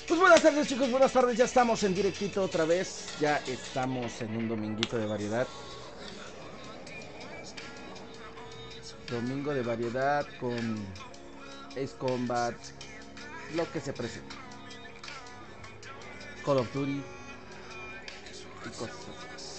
Pues buenas tardes, chicos, buenas tardes. Ya estamos en directito otra vez. Ya estamos en un dominguito de variedad. Domingo de variedad con Ace Combat, lo que se presenta. Call of Duty y cosas así.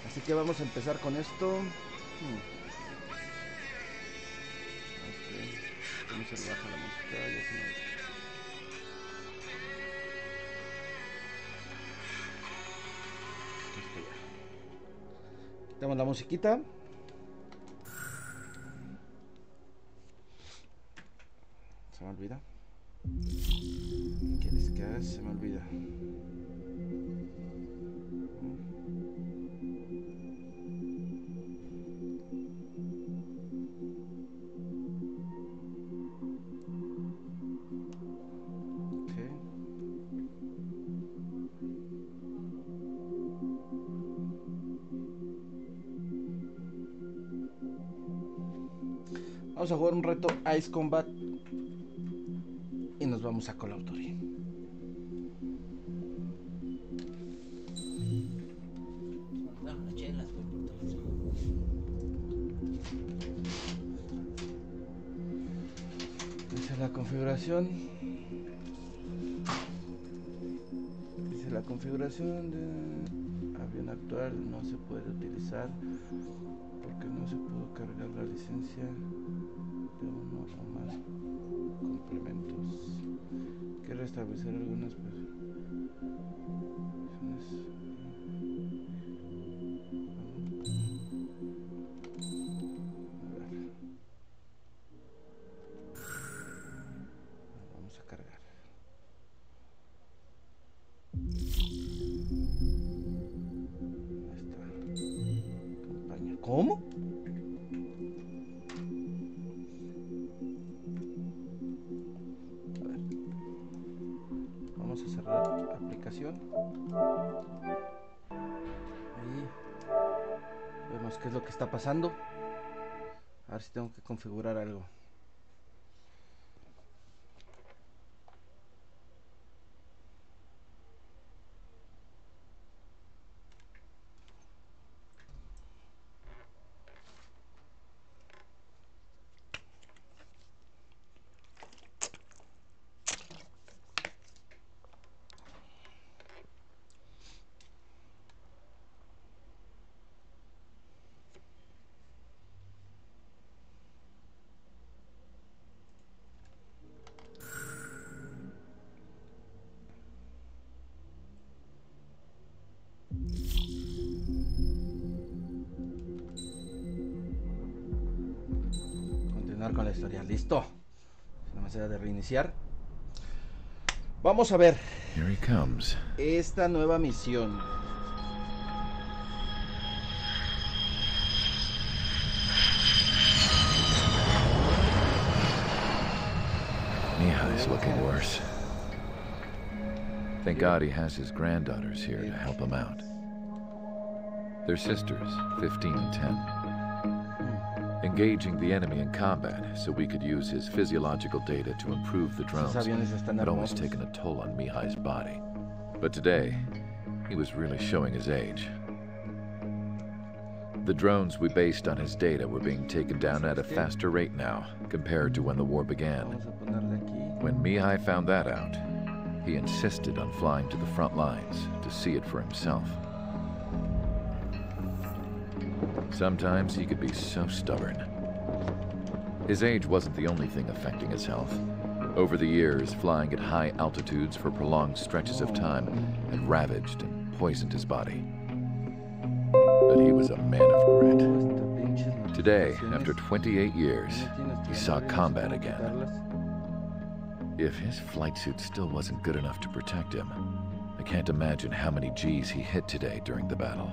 Así que vamos a empezar con esto. ¿Cómo se le baja la música? Ya se me... Quitamos la musiquita. Se me olvida. ¿Qué quieres que haga? Se me olvida. Vamos a jugar un reto Ice Combat y nos vamos a Call of Duty. Dice la configuración. Dice la configuración de avión actual no se puede utilizar porque no se pudo cargar la licencia de uno o más complementos. Quiero restablecer algunas personas. Vamos a cargar. Ahí está. Campaña. ¿Cómo? Vamos a cerrar aplicación. Ahí vemos qué es lo que está pasando. A ver si tengo que configurar algo. Con la historia, listo. Nada más era de reiniciar. Vamos a ver esta nueva misión. Mihai's looking worse. Thank God he has his granddaughters here to help him out. They're sisters, 15 and 10. Engaging the enemy in combat so we could use his physiological data to improve the drones had always taken a toll on Mihai's body. But today, he was really showing his age. The drones we based on his data were being taken down at a faster rate now compared to when the war began. When Mihai found that out, he insisted on flying to the front lines to see it for himself. Sometimes he could be so stubborn. His age wasn't the only thing affecting his health. Over the years, flying at high altitudes for prolonged stretches of time had ravaged and poisoned his body. But he was a man of grit. Today, after 28 years, he saw combat again. If his flight suit still wasn't good enough to protect him, I can't imagine how many G's he hit today during the battle.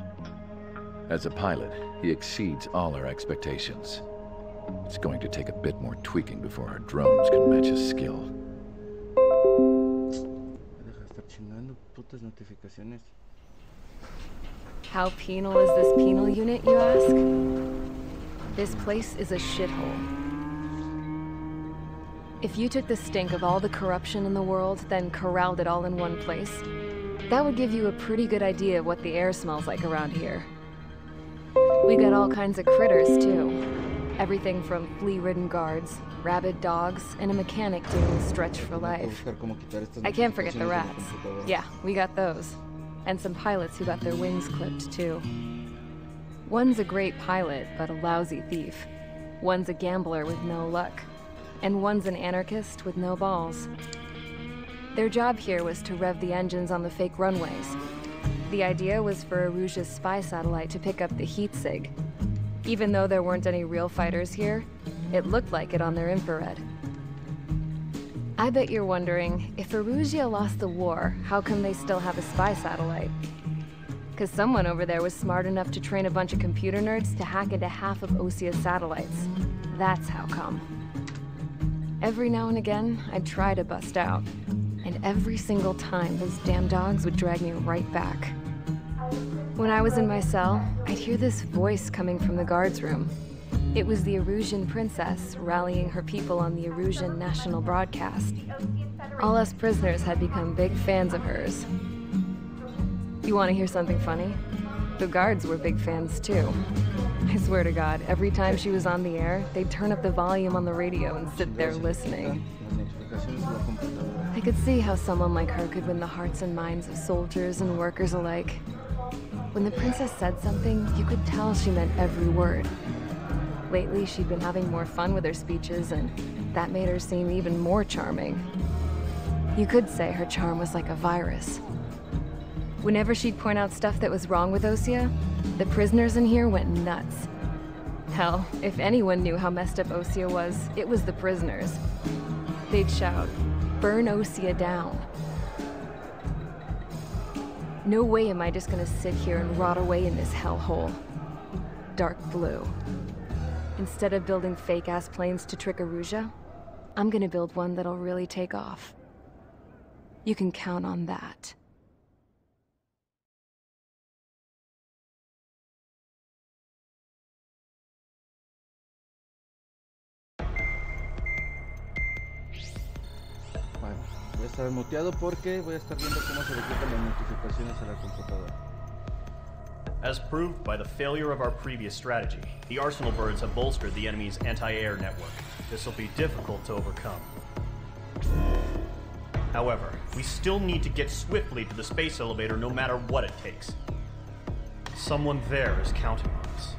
As a pilot, he exceeds all our expectations. It's going to take a bit more tweaking before our drones can match his skill. Deja de estar chingando, putas notificaciones. How penal is this penal unit, you ask? This place is a shithole. If you took the stink of all the corruption in the world, then corralled it all in one place, that would give you a pretty good idea of what the air smells like around here. We got all kinds of critters, too. Everything from flea-ridden guards, rabid dogs, and a mechanic doing stretch for life. I can't forget the rats. Yeah, we got those. And some pilots who got their wings clipped, too. One's a great pilot, but a lousy thief. One's a gambler with no luck. And one's an anarchist with no balls. Their job here was to rev the engines on the fake runways. The idea was for Aruja's spy satellite to pick up the heat sig. Even though there weren't any real fighters here, it looked like it on their infrared. I bet you're wondering, if Aruja lost the war, how come they still have a spy satellite? Because someone over there was smart enough to train a bunch of computer nerds to hack into half of Osia's satellites. That's how come. Every now and again, I'd try to bust out. And every single time, those damn dogs would drag me right back. When I was in my cell, I'd hear this voice coming from the guards room. It was the Erusian princess rallying her people on the Erusian national broadcast. All us prisoners had become big fans of hers. You want to hear something funny? The guards were big fans too. I swear to God, every time she was on the air, they'd turn up the volume on the radio and sit there listening. I could see how someone like her could win the hearts and minds of soldiers and workers alike. When the princess said something, you could tell she meant every word. Lately, she'd been having more fun with her speeches, and that made her seem even more charming. You could say her charm was like a virus. Whenever she'd point out stuff that was wrong with Osia, the prisoners in here went nuts. Hell, if anyone knew how messed up Osia was, it was the prisoners. They'd shout, "Burn Osia down." No way am I just gonna sit here and rot away in this hellhole. Dark blue. Instead of building fake-ass planes to trick Aruja, I'm gonna build one that'll really take off. You can count on that. Bueno, voy a estar muteado porque voy a estar viendo cómo se le quitan las notificaciones a la computadora. As proved by the failure of our previous strategy, the Arsenal birds have bolstered the enemy's anti-air network. This will be difficult to overcome. However, we still need to get swiftly to the space elevator no matter what it takes. Someone there is counting on us.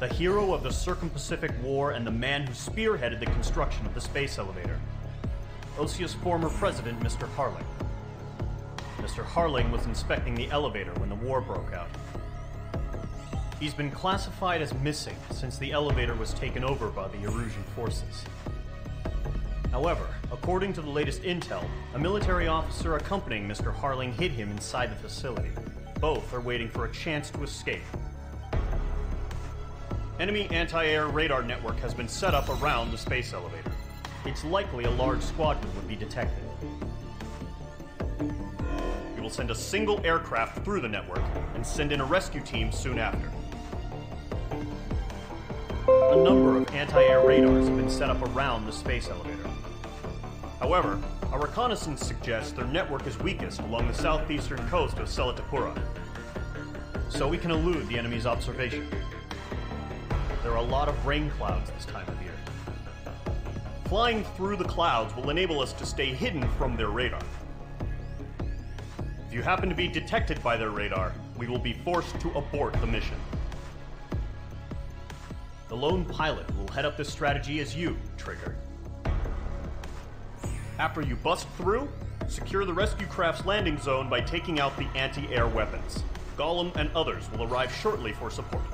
The hero of the Circum-Pacific War and the man who spearheaded the construction of the space elevator. Osia's former president, Mr. Harling. Mr. Harling was inspecting the elevator when the war broke out. He's been classified as missing since the elevator was taken over by the Erusian forces. However, according to the latest intel, a military officer accompanying Mr. Harling hid him inside the facility. Both are waiting for a chance to escape. Enemy anti-air radar network has been set up around the space elevator. It's likely a large squadron would be detected. We will send a single aircraft through the network and send in a rescue team soon after. A number of anti-air radars have been set up around the space elevator. However, our reconnaissance suggests their network is weakest along the southeastern coast of Selatapura, so we can elude the enemy's observation. There are a lot of rain clouds this time of year. Flying through the clouds will enable us to stay hidden from their radar. If you happen to be detected by their radar, we will be forced to abort the mission. The lone pilot will head up this strategy as you, Trigger. After you bust through, secure the rescue craft's landing zone by taking out the anti-air weapons. Gollum and others will arrive shortly for support.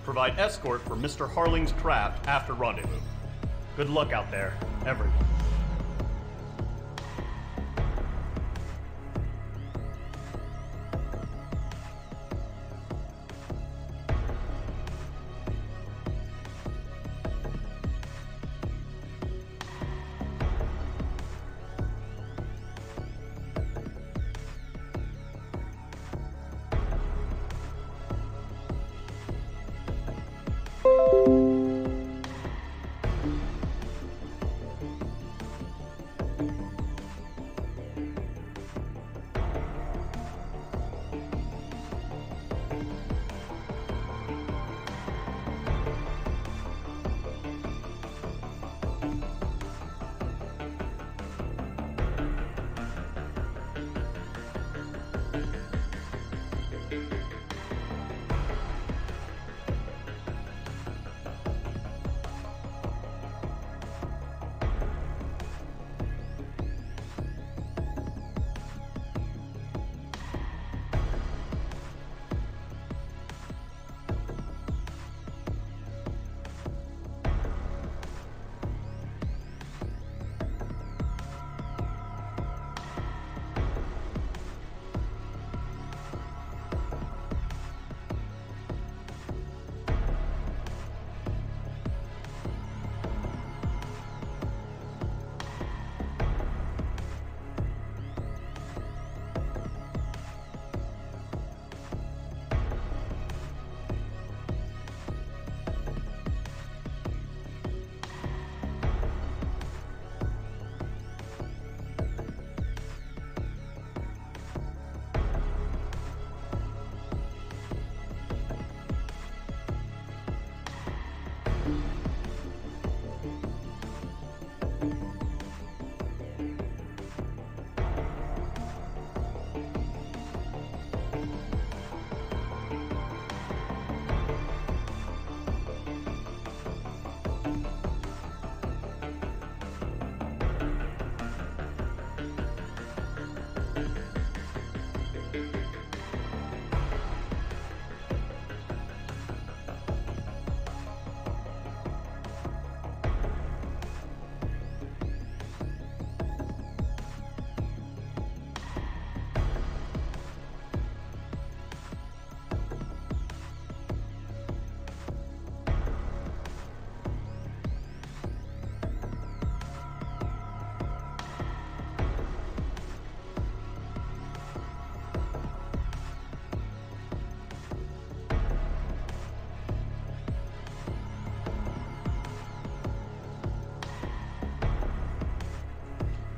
Provide escort for Mr. Harling's craft after rendezvous. Good luck out there, everyone.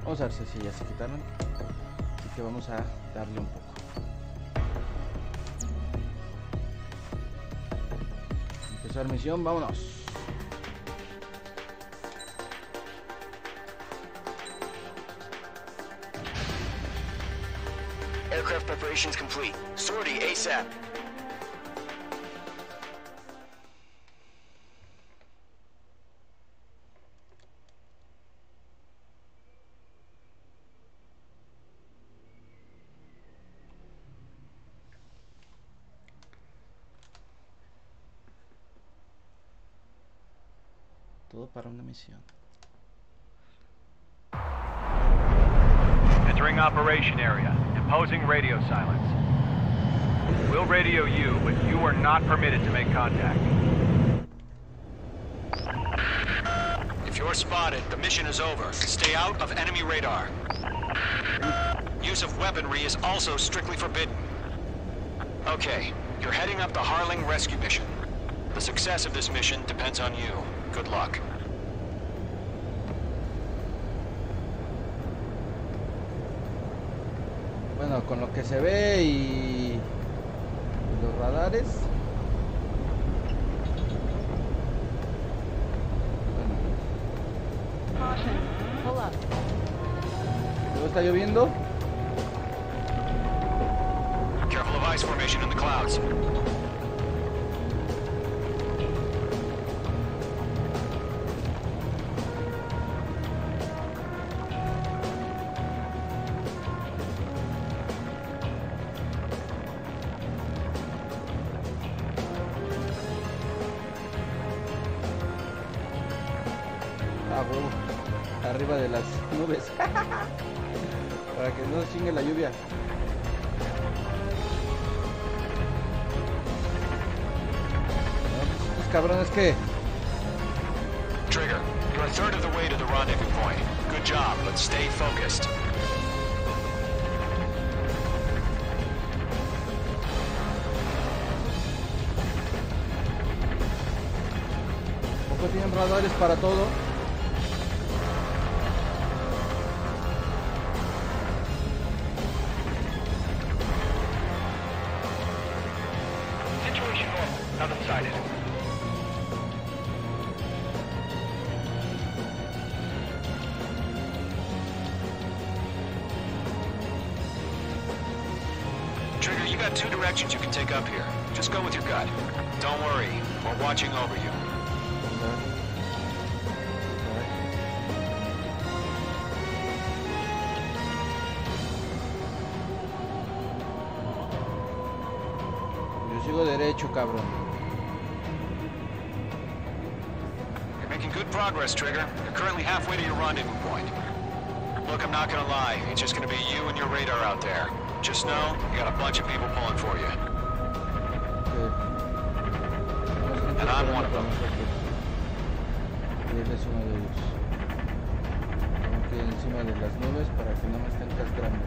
Vamos a ver si ya se quitaron. Así que vamos a darle un poco. Empezar misión, vámonos. Aircraft preparations complete. Sortie ASAP. Todo para una misión. Entering operation area. Imposing radio silence. We'll radio you, but you are not permitted to make contact. If you're spotted, the mission is over. Stay out of enemy radar. Use of weaponry is also strictly forbidden. Okay, you're heading up the Harling rescue mission. The success of this mission depends on you. Good luck. Bueno, con lo que se ve y los radares. Caution. Pull up. ¿Luego está lloviendo? Careful of ice formation in the clouds. Ah, huevo. Arriba de las nubes. Para que no chingue la lluvia. No, pues estos cabrones que... Trigger, you're a third of the way to the rendezvous point. Good job, but stay focused. Poco tienen radares para todo. Situation normal. Nothing sighted. Trigger, you got two directions you can take up here. Just go with your gut. Don't worry, we're watching over you. Yo sigo derecho, cabrón. You're making good progress, Trigger. You're currently halfway to your rendezvous point. Look, I'm not gonna lie. It's just gonna be you and your radar out there. Just know, you got a bunch of people pulling for you. And I'm one of them. Y él es uno de ellos. Tengo que ir encima de las nubes para que no me estén castrando.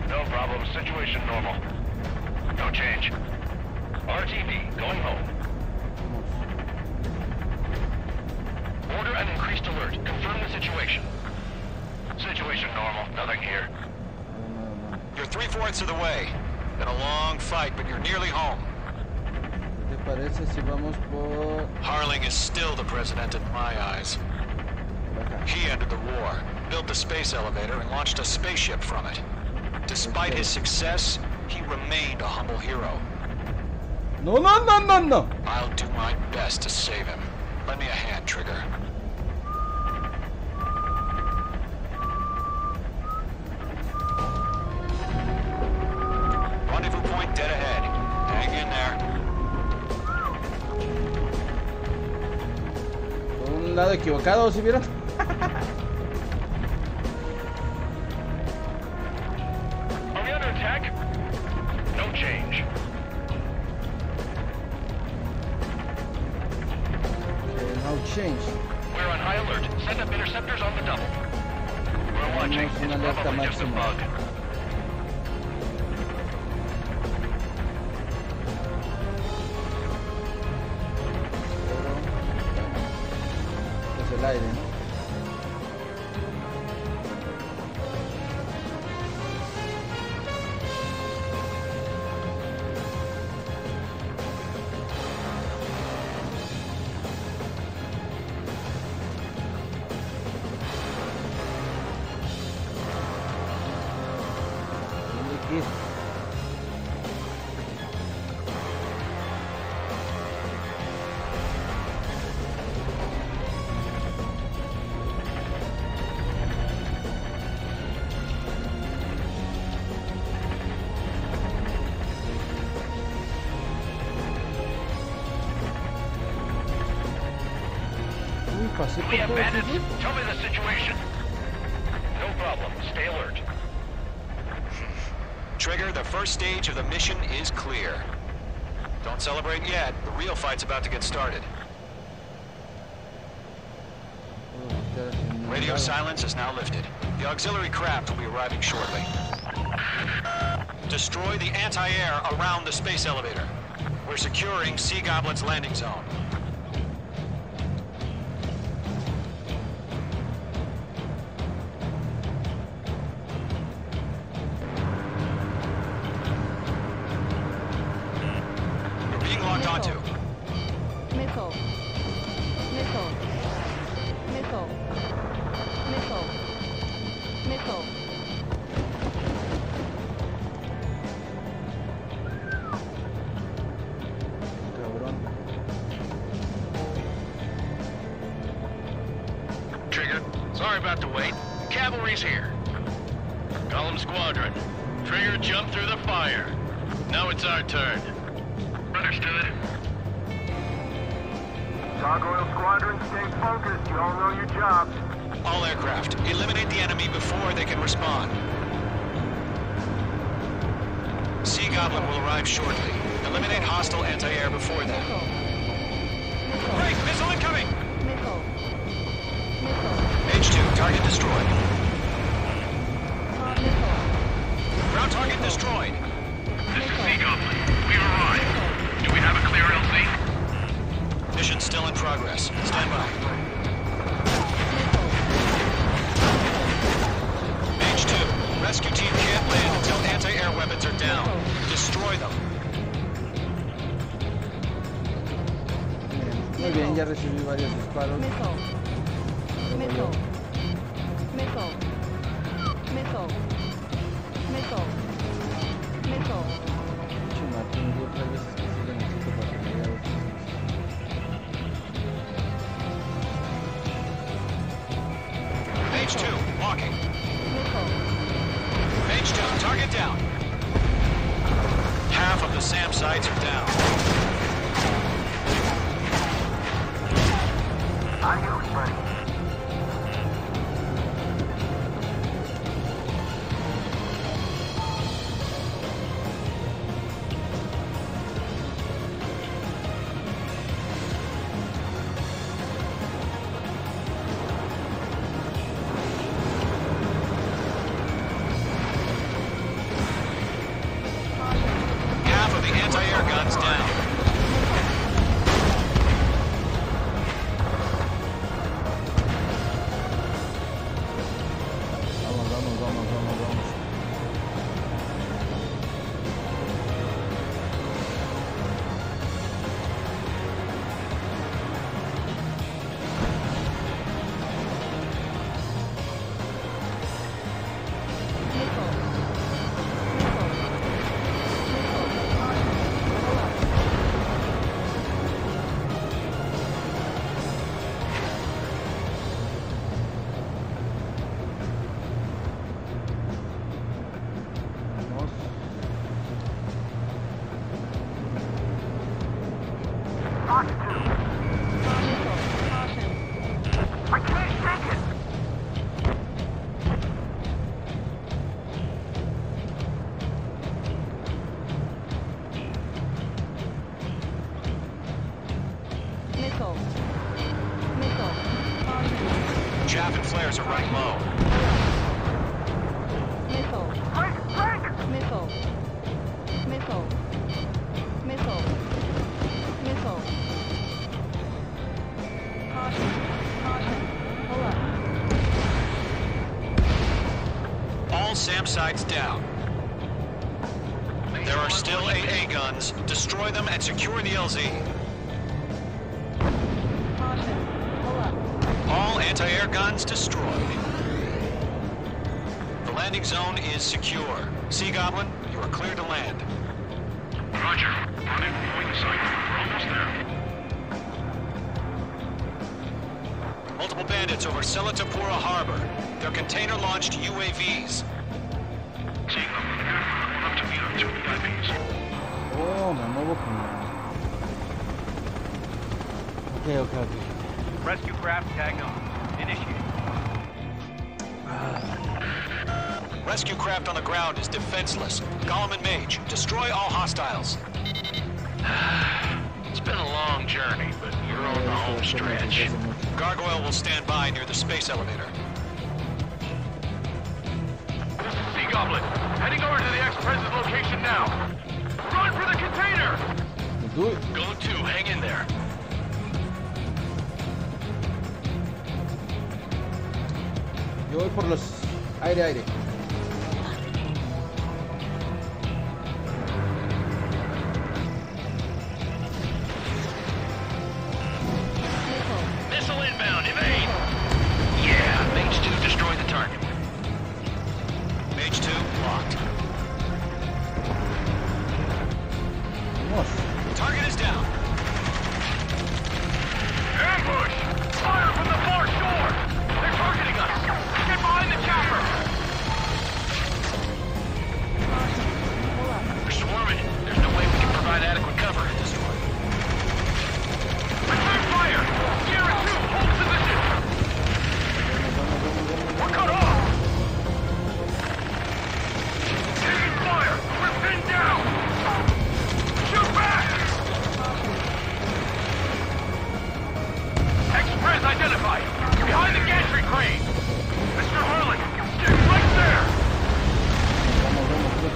No problem. Situation normal. No change. RTV, going home. Order an increased alert. Confirm the situation. Situation normal. Nothing here. No. You're 3/4 of the way. Been a long fight, but you're nearly home. ¿Qué te parece si vamos por Harling is still the president in my eyes. acá? He ended the war, built the space elevator, and launched a spaceship from it. Despite his success, he remained a humble hero. No. I'll do my best to save him. Lend me a hand, Trigger. Rendezvous point dead ahead. Hang in there. Por un lado equivocado, ¿sí vieron? Are we under attack? No change. No change. We're on high alert. Send up interceptors on the double. We're watching. Tenemos una It's alerta probably just a máxima. bug. Pero es el aire, ¿no? ¿Dónde hay que ir? Uy, pasé We por have todo bandits. eso. Tell me the situation. No problem. Stay alert. Trigger, the first stage of the mission is clear. Don't celebrate yet. The real fight's about to get started. Radio silence is now lifted. The auxiliary craft will be arriving shortly. Destroy the anti-air around the space elevator. We're securing Sea Goblin's landing zone. You're being locked onto. Nickel. Cabrón. Trigger, sorry about the wait. Cavalry's here. Column Squadron. Trigger jumped through the fire. Now it's our turn. Understood. Gargoyle Squadron, stay focused. You all know your jobs. All aircraft, eliminate the enemy before they can respond. Sea Goblin will arrive shortly. Eliminate hostile anti-air before that. Break! Missile incoming! H2, target destroyed. Ground target destroyed. This is Sea Goblin. We've arrived. Do we have a clear LZ? Mission still in progress. Stand by. H2, rescue team can't land until anti-air weapons are down. Destroy them. Muy bien, ya recibí varios disparos. Tengo otra vez que sí lo necesito para llegar a H2, walking. H2, target down. Half of the SAM sites are down. Adios, buddy. Half of the anti-air guns down. Vamos. I can't take it! Chaff and flares are running low. Break! All SAM sites down. There are still AA guns. Destroy them and secure the LZ. All anti-air guns destroyed. The landing zone is secure. Sea Goblin, you are clear to land. Roger. Rendezvous point site. We're almost there. Multiple bandits over Selatapura Harbor. They're container-launched UAVs. Seeing them. One up to me on 2 VIPs. Oh, me muevo con la... Ok. Rescue craft tagged on. Initiate. Rescue craft on the ground is defenseless. Gollum and Mage, destroy all hostiles. It's been a long journey, but you're on the home stretch. Gargoyle will stand by near the space elevator. Sea Goblin, heading over to the ex-president's location now. Run for the container! Do it. Go to, hang in there. Yo voy por los aire. Missile inbound, evade! Yeah, Mage 2 destroy the target. Mage 2, locked. Vamos. Target is down. Ambush! Fire from the far shore! They're targeting us! Get behind the chopper!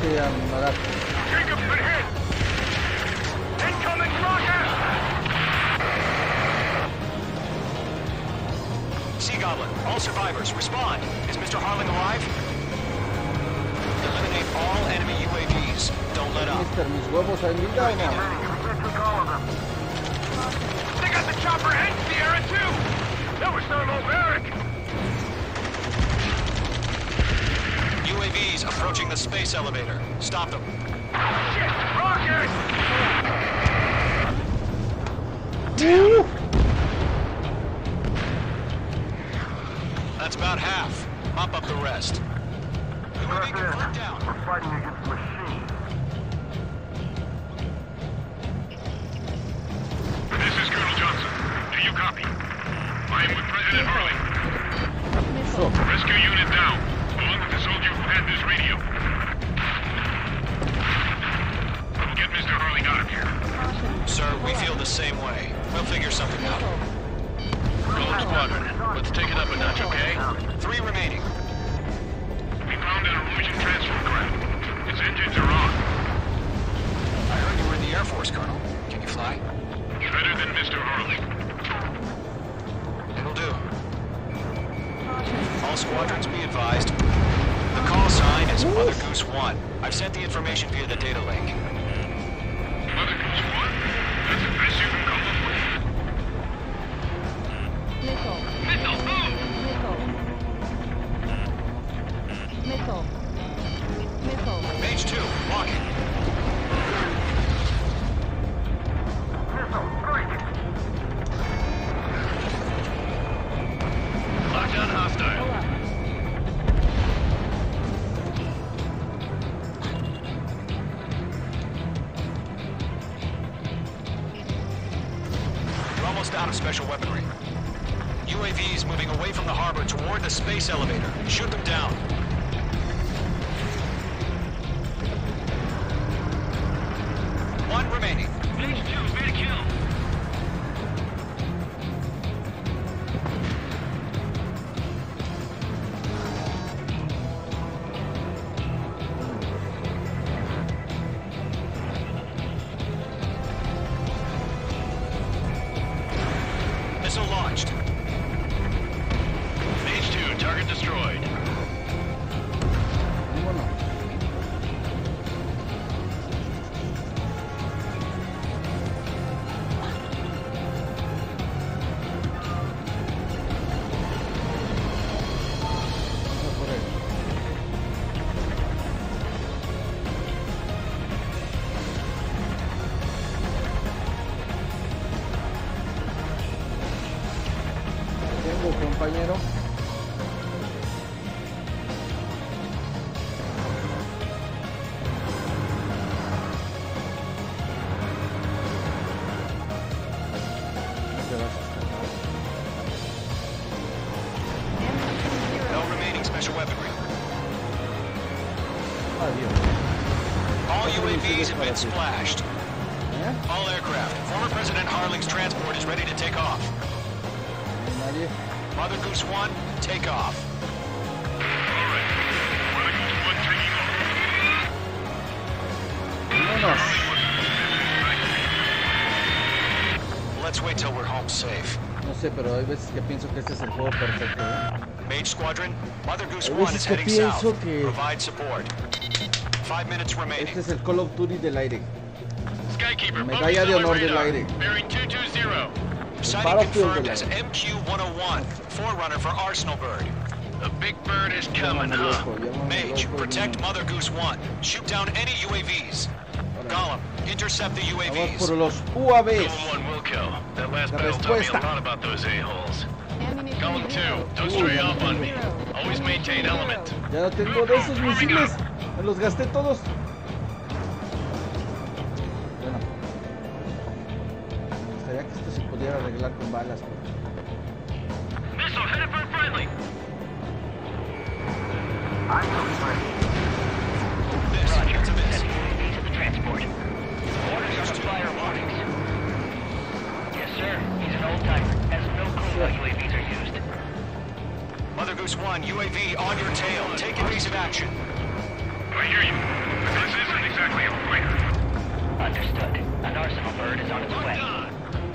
este Amarat. Jacob's been hit! Incoming rocket! Sea Goblin, all survivors, respond. Is Mr. Harling alive? Eliminate all enemy UAVs. Don't let up. Mister, ¿mis huevos hay vida o no? They got the chopper and Sierra too! That was thermobaric! UAVs approaching the space elevator. Stop them. Shit! Rocket! That's about half. Mop up the rest. UAV confirmed down. We're fighting against machines. This is Colonel Johnson. Do you copy? I am with President Harling. Rescue unit down, along with the soldier who had this radio. We'll get Mr. Harling out of here. Sir, we feel the same way. We'll figure something out. Gold Squadron, let's take it up a notch, okay? 3 remaining. We found an illusion transfer craft. Its engines are on. I heard you were in the Air Force, Colonel. Can you fly? Better than Mr. Harling. It'll do. All squadrons be advised. The call sign is Mother Goose 1. I've sent the information via the data link. Mother Goose 1? That's the best you can come up with. Missile. Missile, boom! Missile. Missile. Mage 2, walking. Missile, break! Lockdown hostile. Pull up. You're almost out of special weaponry. UAVs moving away from the harbor toward the space elevator. Shoot them down. One remaining. Mage 2, made a kill. Missile launched. Mage 2, target destroyed. Vámonos. Vamos a por él. Tengo, compañero. No te vas a escapar. No remaining special weaponry. Adiós. All UAVs have been splashed. ¿Eh? All aircraft. Former President Harling's transport is ready to take off. Nadie. Mother Goose 1, take off. Alright. Mother Goose 1 taking off. Vámonos. Let's wait till we're home safe. No sé, pero hay veces que pienso que este es el juego perfecto, ¿eh? Mage Squadron, Mother Goose Hay 1 veces is que heading pienso south. que- Provide support. 5 minutes remaining. Este es el Call of Duty del aire. Skykeeper, Medalla de honor del radar. aire. Bearing 220. Sighting Battlefield confirmed del as aire. MQ-101, forerunner for Arsenal Bird. The big bird is coming, Llámame huh? loco, llámame Mage, loco, protect llámame. Mother Goose 1. Shoot down any UAVs. Gollum, intercept the Vamos UAVs. por los UAVs. Golem 1 will kill. That last La battle taught me a respuesta. lot about those a-holes. Ammunition Golem 2, zero. don't stray off on me. Always maintain element. Ya no tengo de esos misiles. Me los gasté todos. Bueno. Me gustaría que esto se pudiera arreglar con balas. Missile headed for friendly. This, it's a miss. UAVs at the transport. Orders are to fire warnings. Yes, sir. He's an old-timer. Has no clue how UAVs are used. Mother Goose 1, UAV on your tail. Take evasive action. I hear you. But this isn't exactly a fighter. Understood. An arsenal bird is on its way.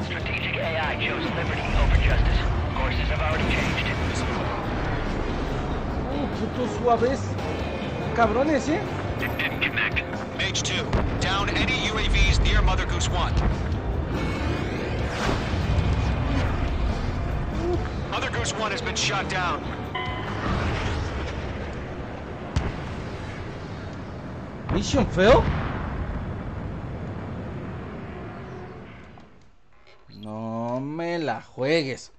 Strategic AI chose liberty over justice. Courses have already changed. Putos suaves. Cabrones, ¿eh? It didn't connect. Mage 2, down any UAVs near Mother Goose 1. Mother Goose 1 has been shot down. Mission fail. No me la juegues.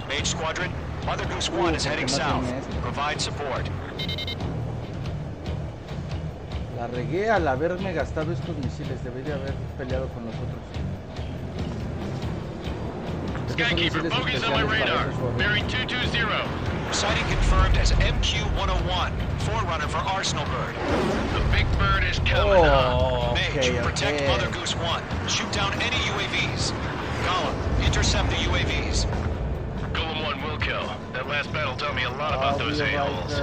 Mage Squadron, Mother Goose 1 is heading south. Provide support. La regué al haberme gastado estos misiles. Debería haber peleado con los otros. Skykeeper, bogeys on my radar. Bearing 220. Sighting confirmed as MQ-101, forerunner for Arsenal Bird. The big bird is coming up. Mage, protect Mother Goose 1. Shoot down any UAVs. Gollum, intercept the UAVs. Golem 1 will kill. That last battle taught me a lot about those a-holes.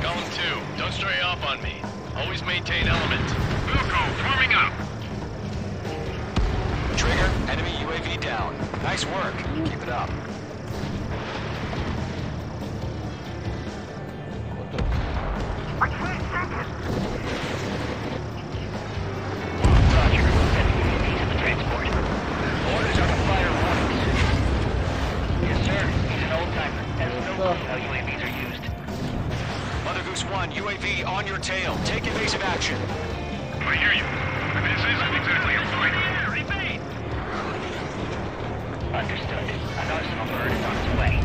Golem 2, don't stray off on me. Always maintain element. Wilco, forming up. Trigger, enemy UAV down. Nice work. Keep it up. Roger. Sending UAVs to the transport. Orders are to fire once. Yes, sir. He's an old-timer. Has no clue how UAVs are used. Mother Goose 1, UAV on your tail. Take evasive action. I hear you. But this isn't exactly a fighter. Understood. An arsenal bird is on its way.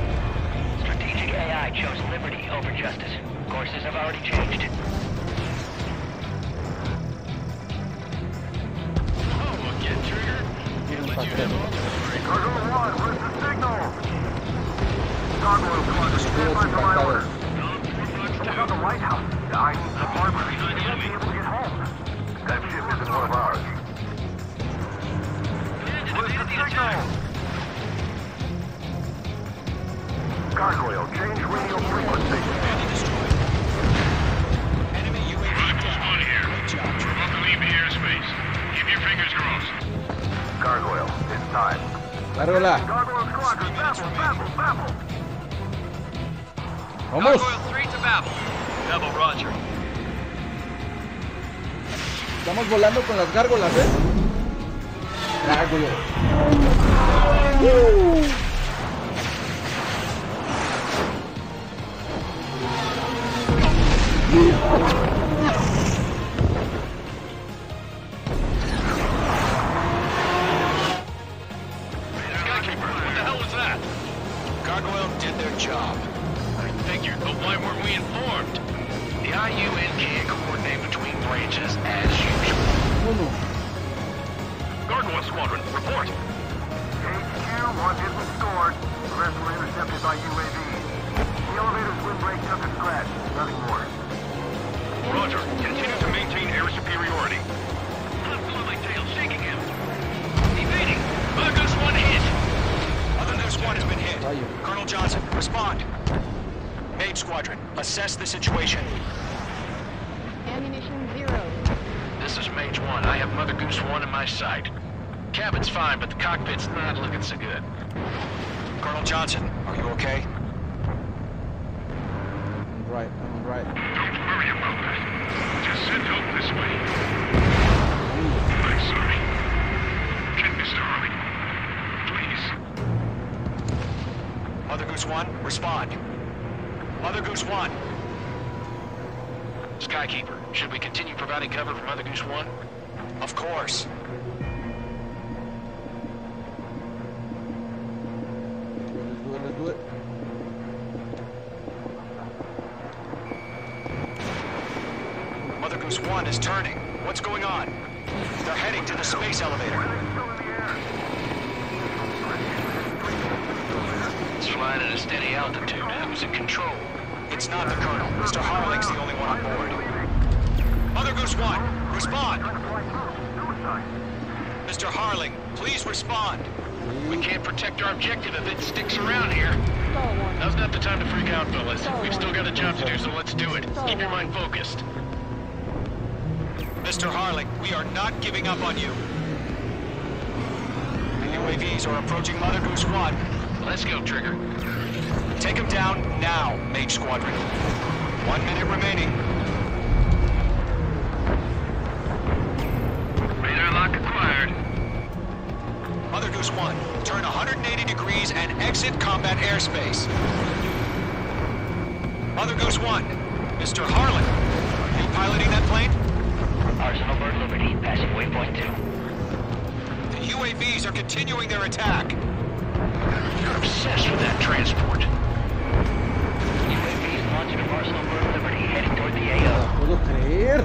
Strategic AI chose liberty over justice. Courses have already changed. Oh, again, Trigger. Can't let you have all the glory. Cargo 1, where's the signal? Gargoyle Squad, stand by for my orders. Check out the White House. I need some armor. We won't be able to get home. That ship isn't one of ours. Where's the signal? Gargoyle, change radio frequency. Enemy destroyed. Enemy UAV Mother Goose 1 here. Great job, We're Trigger. about to leave the airspace. Keep your fingers crossed. Gargoyle, it's time. Gárgola. Gargoyle Squadron, babble. Vamos. 3 to Babel. Double Roger. Estamos volando con las gárgolas, ¿eh? Gárgola. Skykeeper, what the hell was that? Gargoyle did their job. I figured, but why weren't we informed? The IUN can't coordinate between branches as usual. Gargoyle Squadron, report. HQ, one isn't scored. The rest were intercepted by UAV. The elevator's windbreak took a scratch. Nothing more. Roger, continue to maintain air superiority. I'm pulling my tail, shaking him. Evading. Mother Goose 1 hit. Mother Goose 1 has been hit. Rayo. Colonel Johnson, respond. Mage Squadron, assess the situation. Ammunition 0. This is Mage 1. I have Mother Goose 1 in my sight. Cabin's fine, but the cockpit's not looking so good. Colonel Johnson, are you okay? I'm right. Don't worry about that. Just send help this way. I'm sorry. Get Mr. Harley. Please. Mother Goose 1, respond. Mother Goose 1. Skykeeper, should we continue providing cover for Mother Goose 1? Of course. Let's do it. Mother Goose 1 is turning. What's going on? They're heading to the space elevator. It's flying at a steady altitude. Who's in control? It's not the Colonel. Mr. Harling's the only one on board. Mother Goose 1, respond! Mr. Harling, please respond. We can't protect our objective if it sticks around here. Stall warning. Now's not the time to freak out, fellas. Stall We've still got a job to do, so let's do it. Stall Keep your warning. mind focused. Mr. Harling, we are not giving up on you. The UAVs are approaching Mother Goose 1. Let's go, Trigger. Take them down now, Mage Squadron. 1 minute remaining. Radar lock acquired. Mother Goose 1, turn 180 degrees and exit combat airspace. Mother Goose 1, Mr. Harlan, are you piloting that plane? Arsenal Bird Liberty, passing waypoint 2. The UAVs are continuing their attack. You're obsessed with that transport. UAVs launching from Arsenal Bird Liberty, heading toward the AO. ¿Puedo creer?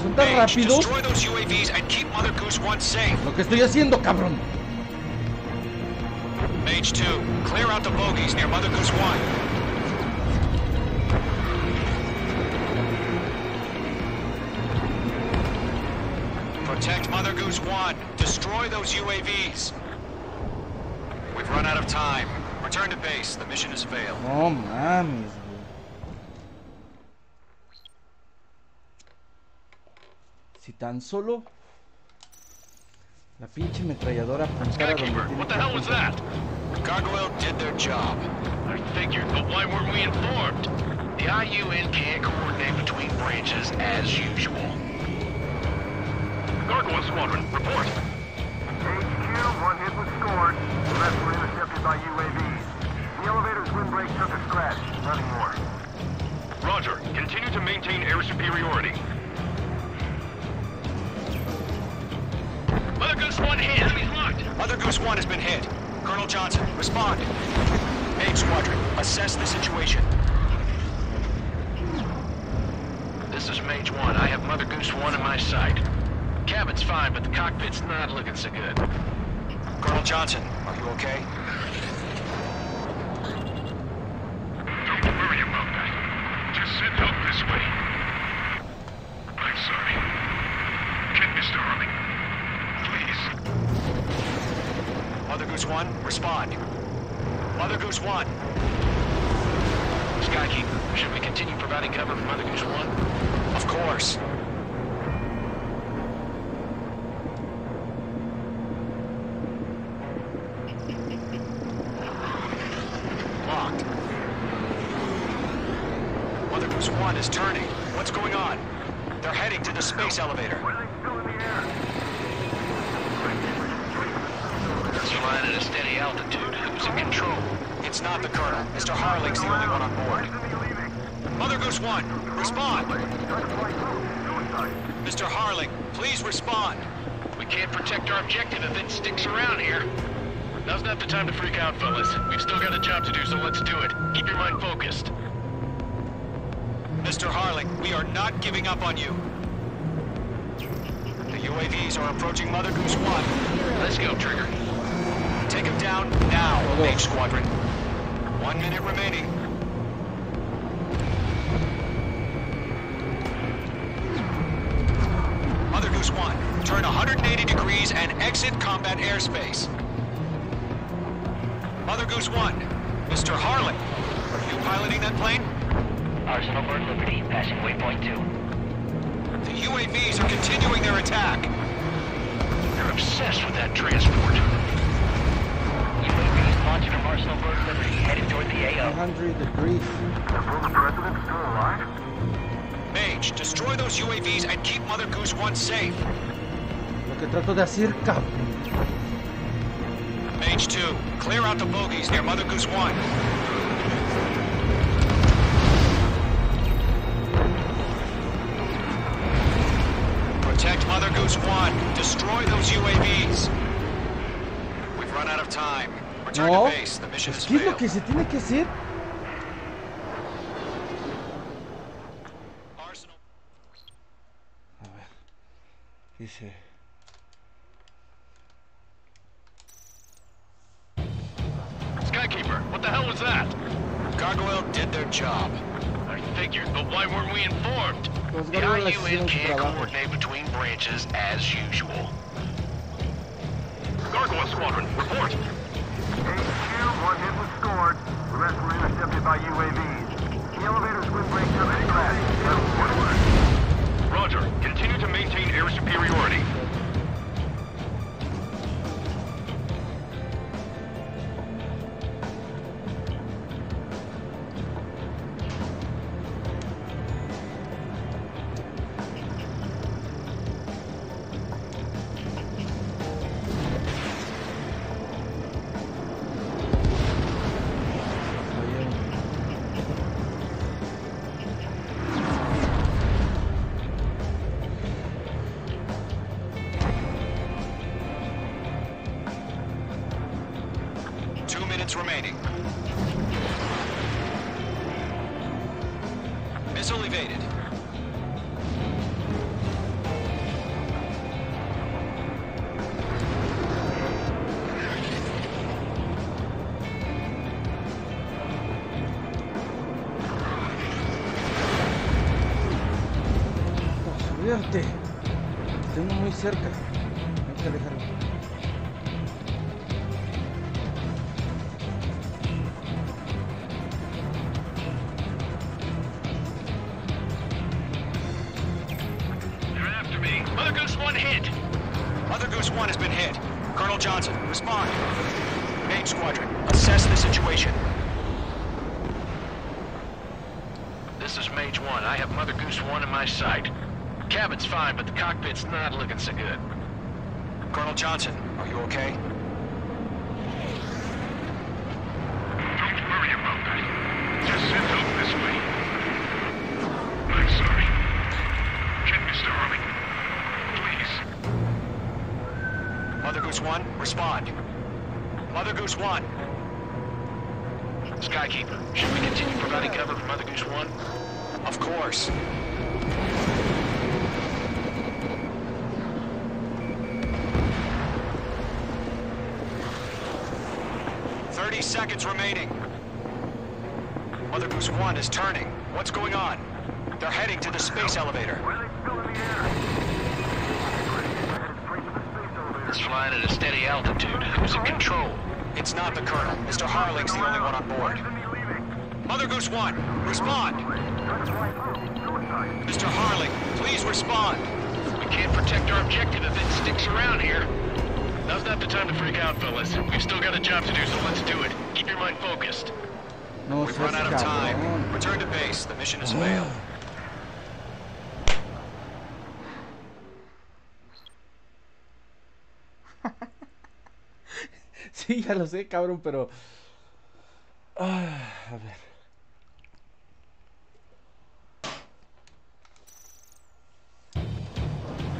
¿Son tan Mage, rápidos? destroy those UAVs and keep Mother Goose 1 safe. Lo que estoy haciendo, cabrón. Mage 2, clear out the bogies near Mother Goose 1. Protect Mother Goose 1. Destroy those UAVs. We've run out of time. Return to base. The mission has failed. No mames, güey. Si tan solo la pinche ametralladora apuntara donde Skykeeper, tiene what the que hell was apuntar. that? Gargoyle did their job. I figured, but why weren't we informed? The IUN can't coordinate between branches as usual. Gargoyle Squadron, report. HQ, 1 hit was scored. The rest were intercepted by UAVs. The elevator's windbreak took a scratch. Nothing more. Roger. Continue to maintain air superiority. Mother Goose 1 hit. Enemy's locked. Mother Goose 1 has been hit. Colonel Johnson, respond. Mage Squadron, assess the situation. This is Mage 1. I have Mother Goose 1 in my sight. Cabin's fine, but the cockpit's not looking so good. Colonel Johnson, are you okay? Don't worry about that. Just send help this way. I'm sorry. Get Mr. Harling. Please. Mother Goose 1, respond. Mother Goose 1. Skykeeper, should we continue providing cover for Mother Goose 1? Of course. Locked. Mother Goose 1 is turning. What's going on? They're heading to the space elevator. It's flying at a steady altitude. Who's in control? It's not the Colonel. Mr. Harling's the only one on board. Mother Goose 1, respond. Mr. Harling, please respond. We can't protect our objective if it sticks around here. Now's not the time to freak out, fellas. We've still got a job to do, so let's do it. Keep your mind focused. Mr. Harling, we are not giving up on you. The UAVs are approaching Mother Goose 1. Let's go, Trigger. Take him down now, Mage Squadron. 1 minute remaining. Mother Goose 1, turn 180 degrees and exit combat airspace. Mother Goose 1, Mr. Harling, are you piloting that plane? Arsenal Bird Liberty, passing waypoint 2. The UAVs are continuing their attack. You're obsessed with that transport. UAVs launching from Arsenal Bird Liberty, headed toward the AO. 100 degrees. The former president's still alive? Mage, destroy those UAVs and keep Mother Goose 1 safe. Lo que trato de hacer, cabrón. Mage 2, clear out the bogies near Mother Goose 1. Protect Mother Goose 1. Destroy those UAVs. We've run out of time. Return No, to base. The mission has ¿qué es lo failed. que se tiene que hacer? Arsenal. A ver, dice... Skykeeper, what the hell was that? Gargoyle did their job. I figured, but why weren't we informed? Los The Gargoyles IUN hicieron su can't trabajo. coordinate between branches as usual. Gargoyle Squadron, report. HQ, one hit was scored. The rest were intercepted by UAVs. The elevator's windbreak took a crash. Roger. Continue to maintain air superiority. Remaining. Missile evaded. Subirte. Tengo muy cerca. Hay que dejarlo. Mother Goose 1 hit. Mother Goose 1 has been hit. Colonel Johnson, respond. Main squadron, assess the situation. This is Mage 1. I have Mother Goose 1 in my sight. Cabin's fine, but the cockpit's not looking so good. Colonel Johnson, are you okay? Don't worry about that. Just send help this way. I'm sorry. Get Mr. Harling. Please. Mother Goose 1, respond. Mother Goose 1. Skykeeper, should we continue providing cover for Mother Goose 1? Of course. Seconds remaining. Mother Goose 1 is turning. What's going on? They're heading to the space elevator. It's flying at a steady altitude. Who's in control? It's not the Colonel. Mr. Harling's the only one on board. Mother Goose 1, respond. Mr. Harling, please respond. We can't protect our objective if it sticks around here. Now's not the time to freak out, fellas. We've still got a job to do, so let's do it. Keep your mind focused. No, we've run out of time. Return to base. The mission has failed. Sí, ya lo sé, cabrón, pero... a ver.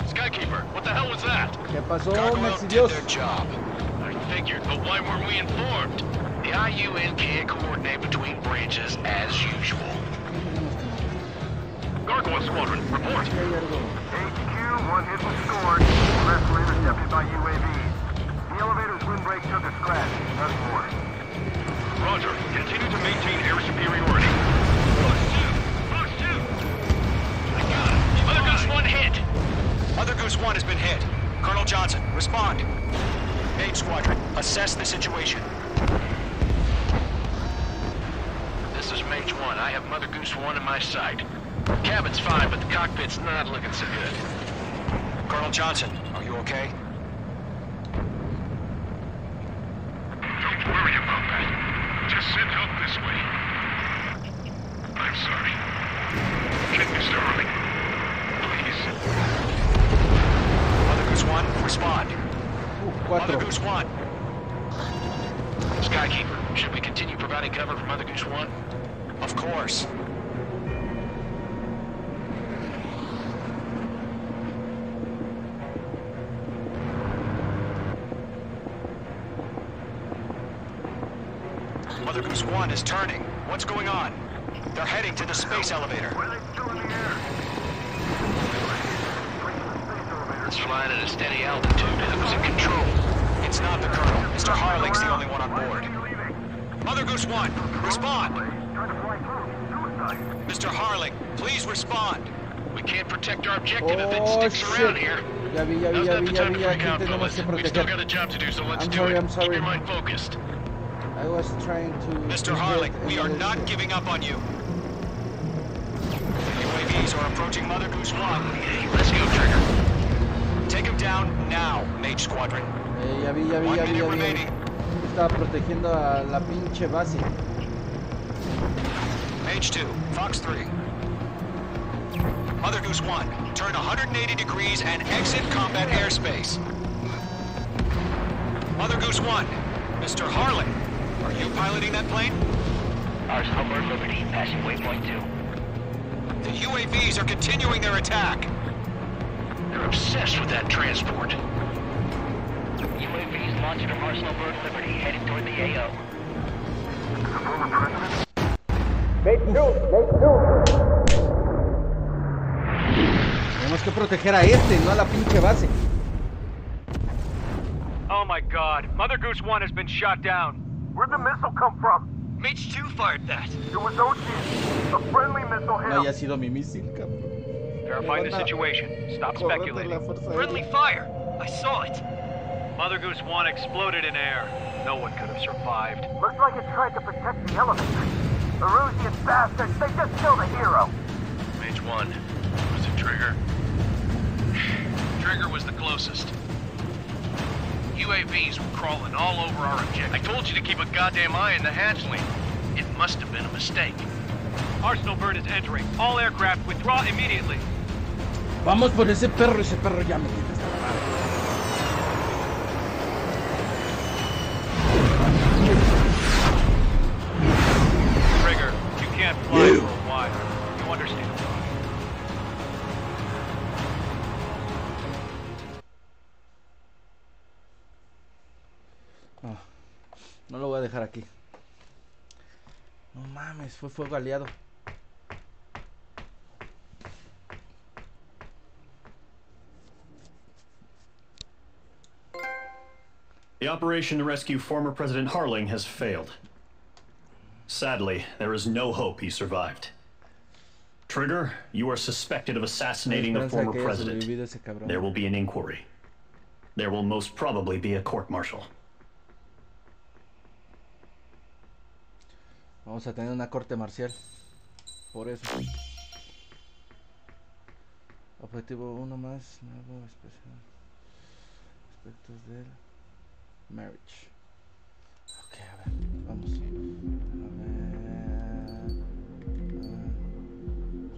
Skykeeper, what the hell was that? ¿Qué pasó, Gargoyle did their job. I figured, but why weren't we informed? The IUN can't coordinate between branches as usual. Gargoyle Squadron, report. HQ, one hit was scored. The rest were intercepted by UAVs. The elevator's windbreak took a scratch. Nothing more. Roger. Continue to maintain air superiority. Post 2! I got it. Mother Goose 1 hit. Mother Goose 1 has been hit. Colonel Johnson, respond. Main squadron, assess the situation. This is Mage 1. I have Mother Goose 1 in my sight. Cabin's fine, but the cockpit's not looking so good. Colonel Johnson, are you okay? Don't worry about that. Just send help this way. I'm sorry. Get Mr. Harling. Please. Mother Goose 1, respond. Mother Goose 1. Skykeeper, should we continue providing cover for Mother Goose 1? Of course. Mother Goose 1 is turning. What's going on? They're heading to the space elevator. It's flying at a steady altitude. Who's in control? It's not the Colonel. Mr. Harling's the only one on board. Mother Goose 1, respond! Mr. Harling, please respond. We can't protect our objective if it sticks around here. Ya vi, Now's not the time to freak aquí out, tenemos fellas. que We've still proteger. got a job to do, so let's I'm do sorry, it. I'm Keep sorry. your mind focused. I was trying to... Mr. Harling, we are not giving up on you. UAVs are approaching Mother Goose 1. Let's go, Trigger. Take him down now, Mage Squadron. Ya vi. 1 minute remaining. Estaba protegiendo a la pinche base. Mage 2, Fox 3. Mother Goose 1, turn 180 degrees and exit combat airspace. Mother Goose 1, Mr. Harling, are you piloting that plane? Arsenal Bird Liberty, passing waypoint 2. The UAVs are continuing their attack. They're obsessed with that transport. UAVs launching from Arsenal Bird Liberty, headed toward the AO. Tenemos que proteger a este, no a la pinche base. Oh my god, Mother Goose 1 has been shot down. Where'd the missile come from? Mage 2 fired that. It was Ocean. A friendly missile hit No him. haya sido mi misil, cabrón. Verifying the situation. Stop Córrete speculating. la fuerza Friendly aérea. fire. I saw it. Mother Goose 1 exploded in air. No one could have survived. Looks like it tried to protect the elevator. Erusian bastards, they just killed a hero. Mage 1. Was it Trigger? Trigger was the closest. UAVs were crawling all over our objective. I told you to keep a goddamn eye on the hatchling. It must have been a mistake. Arsenal Bird is entering. All aircraft withdraw immediately. Vamos por ese perro ya me tiene hasta la madre. Trigger, you can't fly for a while. You understand? No lo voy a dejar aquí. No mames, fue fuego aliado. The operation to rescue former President Harling has failed. Sadly, there is no hope he survived. Trigger, you are suspected of assassinating the former president. There will be an inquiry. There will most probably be a court-martial. Vamos a tener una corte marcial. Por eso. Objetivo 1 más. Nuevo especial. Aspectos del marriage. Ok, a ver. Vamos. A ver.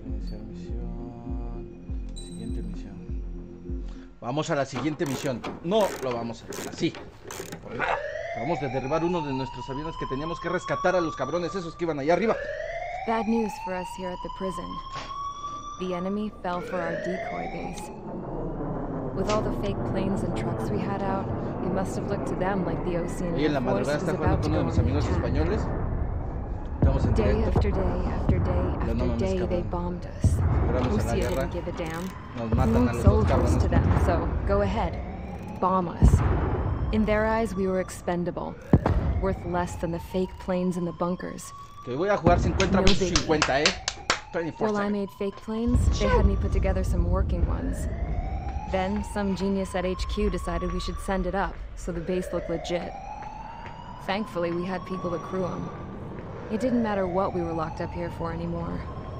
Iniciar misión. Siguiente misión. Vamos a la siguiente misión. No lo vamos a hacer así. Por nada. Acabamos de derribar uno de nuestros aviones que teníamos que rescatar a los cabrones esos que iban allá arriba. Bad news for us here at the prison. The enemy fell for our decoy base. With all the fake planes and trucks we had out, it must have looked to them like the Ocean Y en la Air Force madrugada was está jugando about to con uno de go mis on amigos attack. españoles. Estamos en Day directo. after day after day Ya no after mames, day, they cabrón. bombed us. Esperamos en la Ocean guerra. didn't give a damn. Nos We matan a weren't los dos soldiers to cabrones. them, so go ahead. Bomb us. In their eyes, we were expendable. Worth less than the fake planes in the bunkers. Que voy a jugar 50 No versus biggie. 50, 24/7. While I made fake planes, they had me put together some working ones. Then, some genius at HQ decided we should send it up, so the base looked legit. Thankfully, we had people to crew them. It didn't matter what we were locked up here for anymore.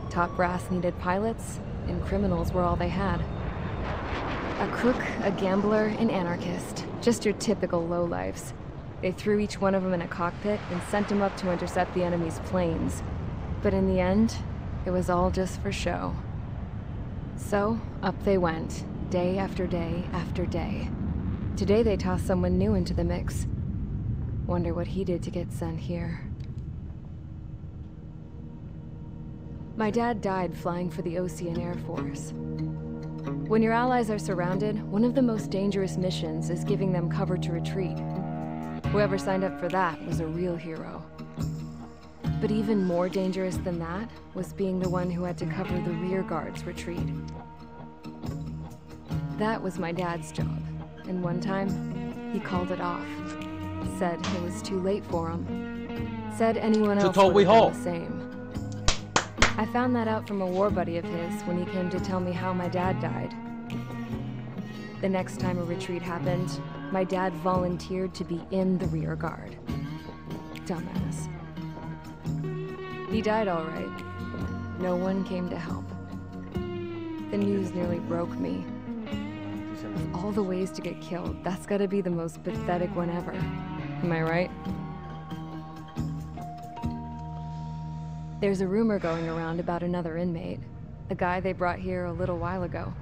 Top brass needed pilots, and criminals were all they had. A crook, a gambler, an anarchist. Just your typical lowlifes. They threw each one of them in a cockpit and sent them up to intercept the enemy's planes. But in the end, it was all just for show. So, up they went, day after day after day. Today they tossed someone new into the mix. Wonder what he did to get sent here. My dad died flying for the Ocean Air Force. When your allies are surrounded, one of the most dangerous missions is giving them cover to retreat. Whoever signed up for that was a real hero. But even more dangerous than that was being the one who had to cover the rear guard's retreat. That was my dad's job, and one time, he called it off. Said it was too late for him. Said anyone else would have done the same. I found that out from a war buddy of his when he came to tell me how my dad died. The next time a retreat happened, my dad volunteered to be in the rear guard. Dumbass. He died all right. No one came to help. The news nearly broke me. Of all the ways to get killed, that's gotta be the most pathetic one ever. Am I right? There's a rumor going around about another inmate. A guy they brought here a little while ago.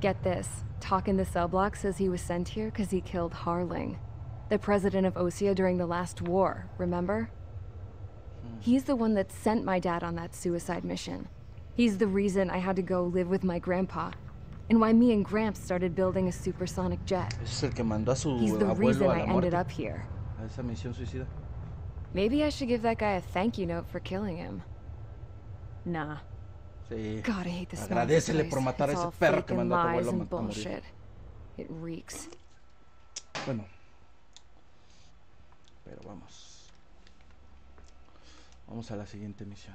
Get this, talk in the cell block says he was sent here because he killed Harling, the president of Osea during the last war, remember? He's the one that sent my dad on that suicide mission. He's the reason I had to go live with my grandpa, and why me and Gramps started building a supersonic jet. Es el que mandó a su He's the abuelo reason a I la ended muerte. up here. A esa misión suicida. Maybe I should give that guy a thank you note for killing him. Nah. Sí. God, I hate this smell of this Agradecele por place. matar a It's ese all perro fake que and mandó a tu lies abuelo and a morir. bullshit. It reeks. Bueno. Pero vamos. Vamos a la siguiente misión.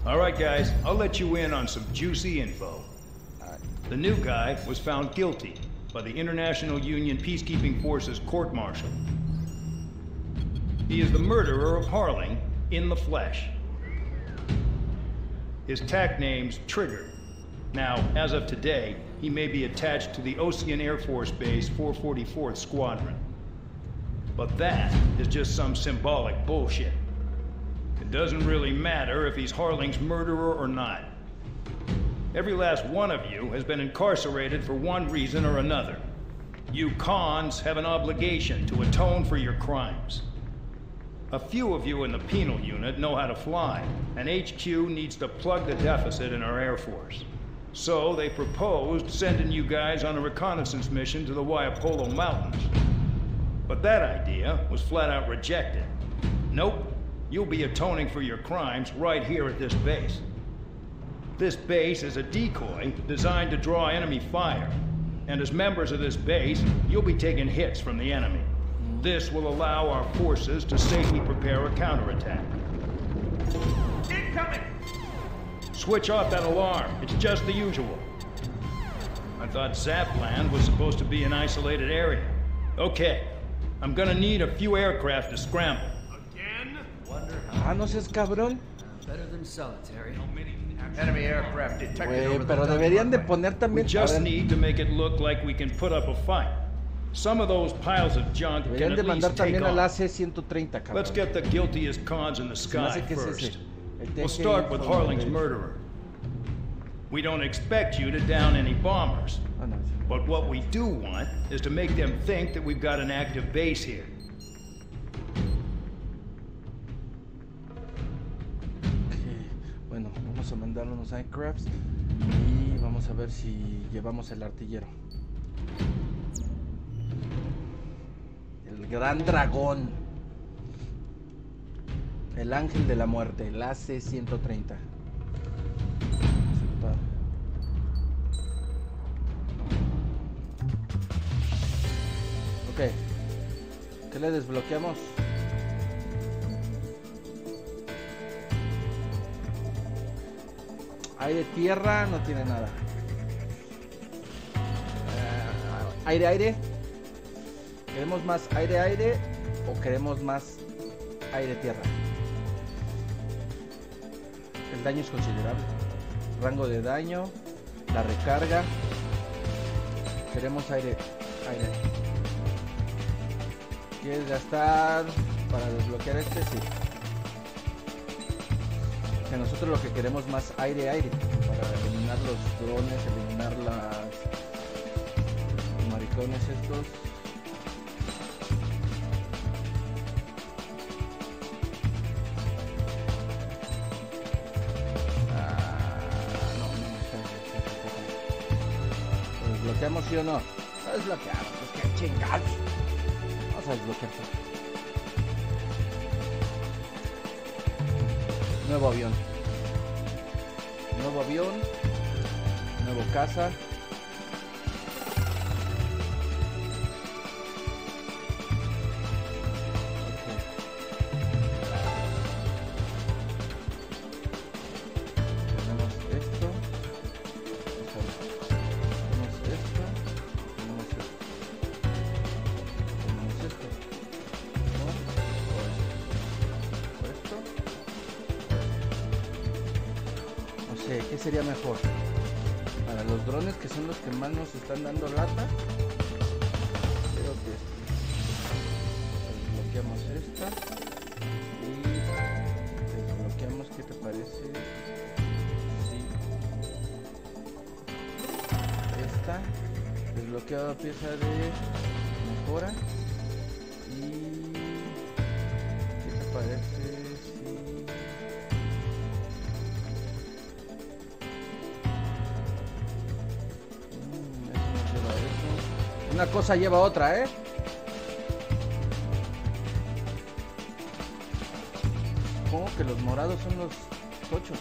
All right, guys, I'll let you in on some juicy info. The new guy was found guilty by the International Union Peacekeeping Forces court-martial. He is the murderer of Harling in the flesh. His TAC name's Trigger. Now, as of today, he may be attached to the Ocean Air Force Base 444th Squadron. But that is just some symbolic bullshit. It doesn't really matter if he's Harling's murderer or not. Every last one of you has been incarcerated for one reason or another. You cons have an obligation to atone for your crimes. A few of you in the penal unit know how to fly, and HQ needs to plug the deficit in our Air Force. So they proposed sending you guys on a reconnaissance mission to the Waiapolo Mountains. But that idea was flat out rejected. Nope, you'll be atoning for your crimes right here at this base. This base is a decoy designed to draw enemy fire, and as members of this base, you'll be taking hits from the enemy. This will allow our forces to safely prepare a counterattack. Incoming! Switch off that alarm. It's just the usual. I thought Zapland was supposed to be an isolated area. Okay, I'm gonna need a few aircraft to scramble. Again? Ah, no seas cabrón. Better than solitary. Enemy aircraft detected Güey, over the pero deberían de poner We también. just need to make it look like we can put up a fight. Some of those piles of junk can Deberían de at mandar least take también al off. AC-130, cabrón. Let's get the guiltiest cons in the Se me hace sky que es first. ese. El We'll start with Harling's murderer. We don't expect you to down any bombers. Ah, no, sí. But what we do want is to make them think that we've got an active base here. Ok, bueno, vamos a mandar unos aircrafts y vamos a ver si llevamos el artillero. El gran dragón. El ángel de la muerte, el AC-130. Ok. ¿Qué le desbloqueamos? Aire, tierra, no tiene nada. Aire, aire. ¿Queremos más aire, aire? ¿O queremos más aire, tierra? El daño es considerable. Rango de daño. La recarga. Queremos aire, aire. ¿Quieres gastar para desbloquear este? Sí. Que nosotros lo que queremos más aire, aire. Para eliminar los drones, eliminar los maricones estos. ¿Lo desbloqueamos sí o no? Lo desbloqueamos, pues que chingados. Vamos a desbloquear todo. Nuevo avión. Nuevo avión. Nuevo caza. Tenemos ¿Qué sería mejor? Para los drones, que son los que más nos están dando lata, creo que desbloqueamos esta y desbloqueamos, ¿qué te parece? Sí. Esta, desbloqueado pieza de mejora. Y ¿qué te parece? Sí. Eso nos lleva a eso. Una cosa lleva a otra, ¿eh? Supongo que los morados son los tochos.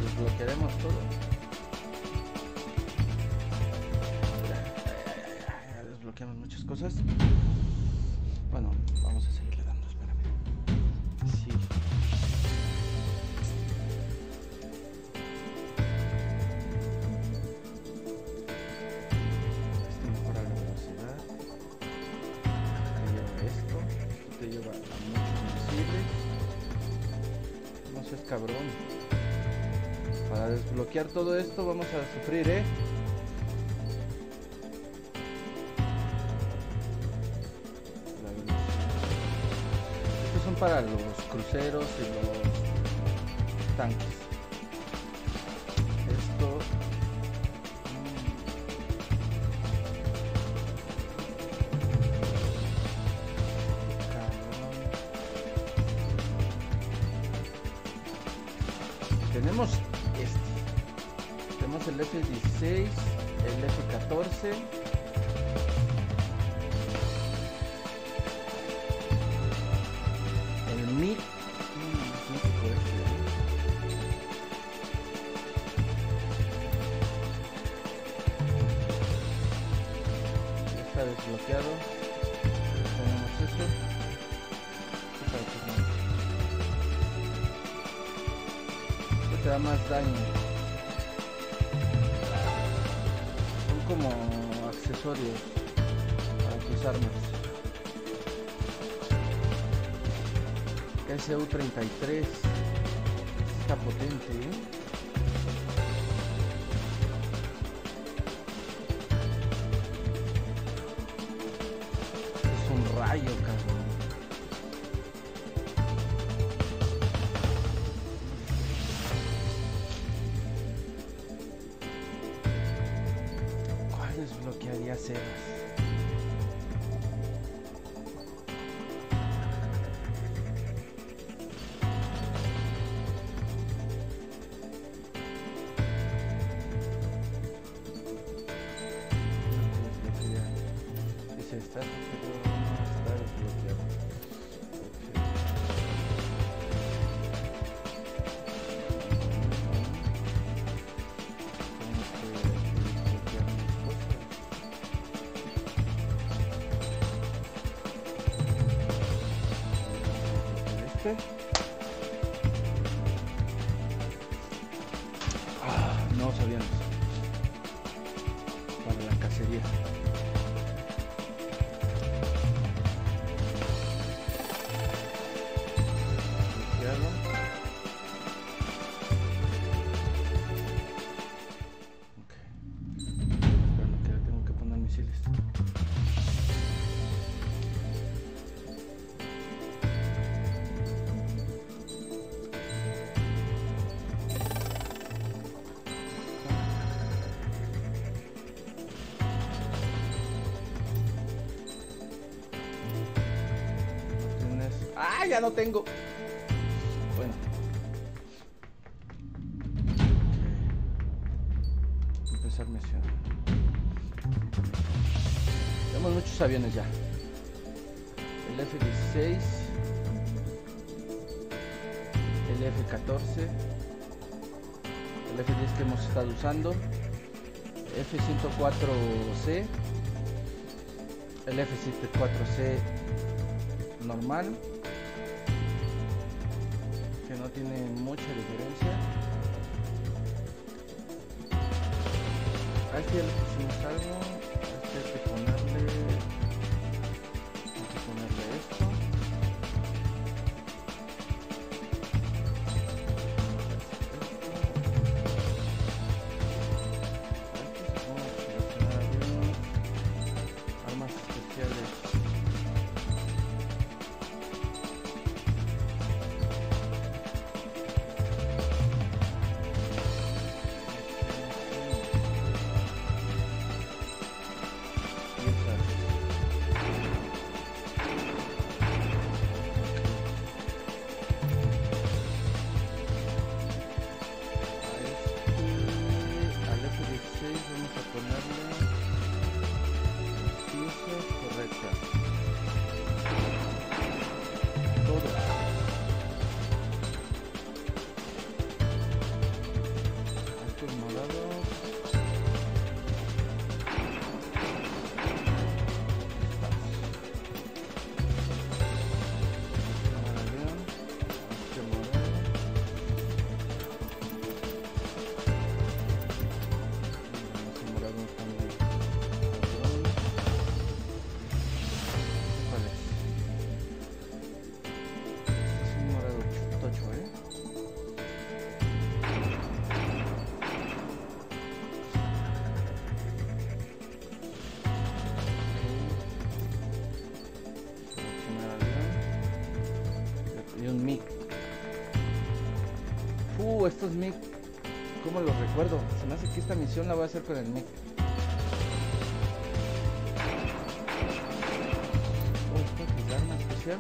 Desbloquearemos todo. Ya desbloqueamos muchas cosas. Bueno, vamos a seguirle dando, espérame. Sí. Esto mejora la velocidad. Te lleva esto. Esto te lleva a muchos misiles. No seas cabrón. Para desbloquear todo esto vamos a sufrir, ¿eh? Estos son para los cruceros y los tanques. Esto... Tenemos tenemos el F-16, el F-14, el MiG, ya está desbloqueado. Tenemos eso. Esto te da más daño. Como accesorios para tus armas. SU-33 está potente, ¿eh? Es un rayo, cabrón. Desbloquearía Sebas. Dice, está desbloqueado, no está desbloqueado. No sabíamos. Para la cacería. Bloqueado. Ok. Espérame que le tengo que poner misiles. ¡Ah, ya no tengo! Bueno. Okay. Empezar misión. Tenemos muchos aviones ya. El F-16. El F-14. El F-10 que hemos estado usando. F-104C. El F-104C normal, que no tiene mucha diferencia. A este ya le pusimos algo. que hay que ponerle esto. Armas especiales. Estos MiG, ¿cómo los recuerdo? Se me hace que esta misión la voy a hacer con el MiG. ¿Puedo quitar una especial?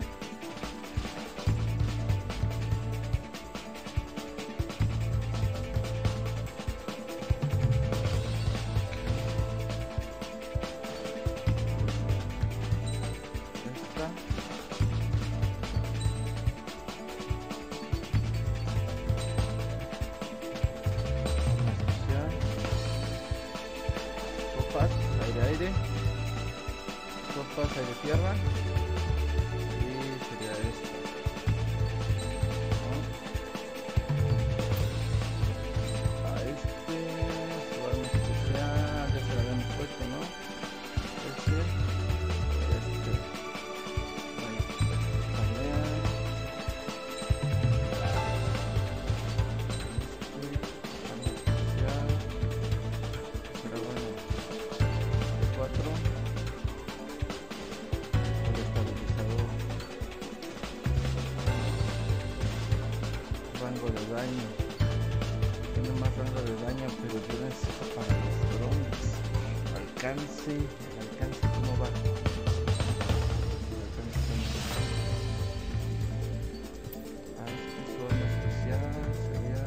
Aire, sopas aire tierra y sería esto, ¿no? A este arma especial ya se lo habíamos puesto, ¿no? Este bueno, también arma especial será bueno. 4 el estabilizador, rango de daño, tiene más rango de daño, pero yo necesito para los drones alcance, el alcance ¿cómo va? El alcance este es arma especial, sería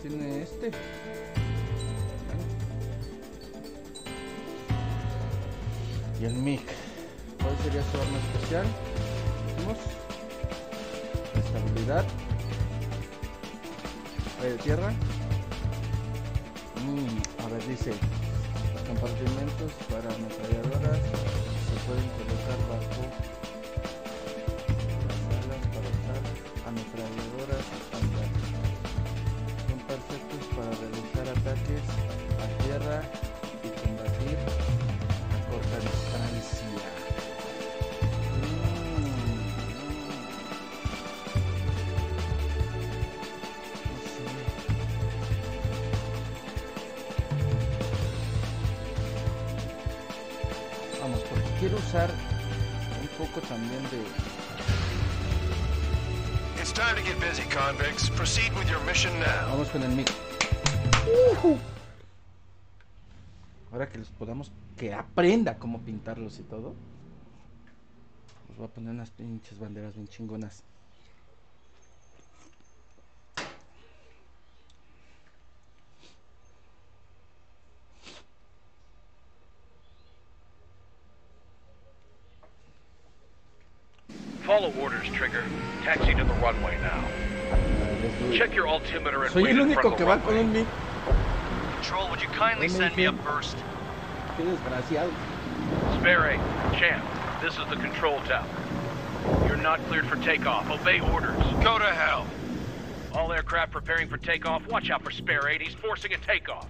tiene este. Y el MiG. ¿Cuál sería su arma especial? Vamos. Estabilidad. Aire tierra. A ver, dice. Los compartimentos para ametralladoras se pueden colocar bajo las alas para usar ametralladoras estándar. Perfectos para realizar ataques a tierra y combatir a corta distancia. No sé. Vamos, porque quiero usar un poco también de... It's time to get busy, convicts. Proceed with your mission now. Vamos con el MiG. Ahora que los podamos, que aprenda cómo pintarlos y todo. Os voy a poner unas pinches banderas bien chingonas. Follow orders, Trigger. Taxi to the runway now. Check your altimeter and Soy wait el in front único of que the va con runway. un MiG. Control, would you kindly send me up first? Qué desgraciado. Spare 8. Champ, This is the control tower. You're not cleared for takeoff. Obey orders. Go to hell. All aircraft preparing for takeoff. Watch out for Spare 8. He's forcing a takeoff.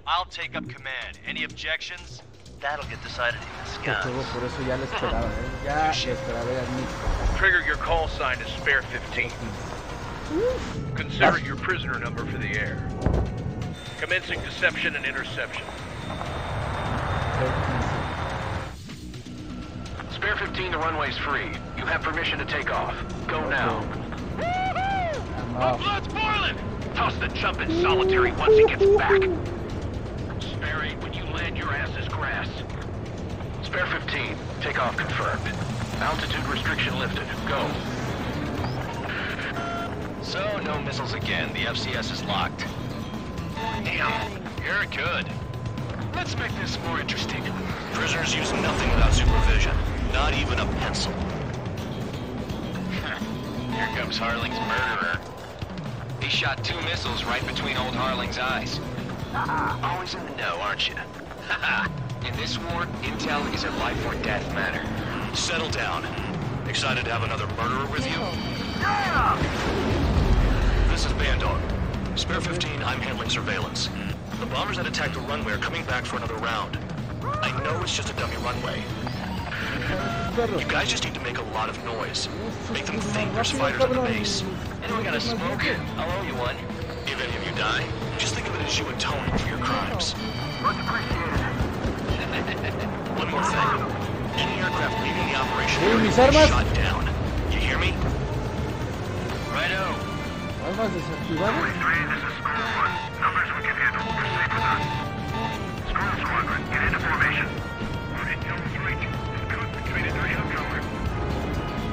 I'll take up command. Any objections? That'll get decided in the Que skies. juego, por eso ya lo esperaba, Ya lo esperaba, era mí. Trigger, your call sign is Spare 15. Consider it your prisoner number for the air. Commencing deception and interception. Spare 15, the runway's free. You have permission to take off. Go now. My blood's boiling! Toss the jump in solitary once he gets back. Spare 8, when you land, your ass is grass. Spare 15, takeoff confirmed. Altitude restriction lifted. Go. So, no missiles again. The FCS is locked. Damn, you're good. Let's make this more interesting. Prisoners use nothing without supervision. Not even a pencil. Here comes Harling's murderer. He shot 2 missiles right between old Harling's eyes. Always in the know, aren't you? In this war, intel is a life or death matter. Settle down. Excited to have another murderer with you? Yeah! This is Bandar. Spare 15, I'm handling surveillance. The bombers that attacked the runway are coming back for another round. I know it's just a dummy runway. You guys just need to make a lot of noise. Make them think there's fighters on the base. Anyone got a smoke? I'll owe you one. If any of you die, just think of it as you atoning for your crimes. Much appreciated. One more thing. Any aircraft leaving the operation mis area armas. is shot down. You hear me? Righto. Armas desactivadas. This is Scroll 1. Numbers we can handle. Proceed with us. Scroll Squadron, get into formation. Our intel is right. It's concentrated on our cover.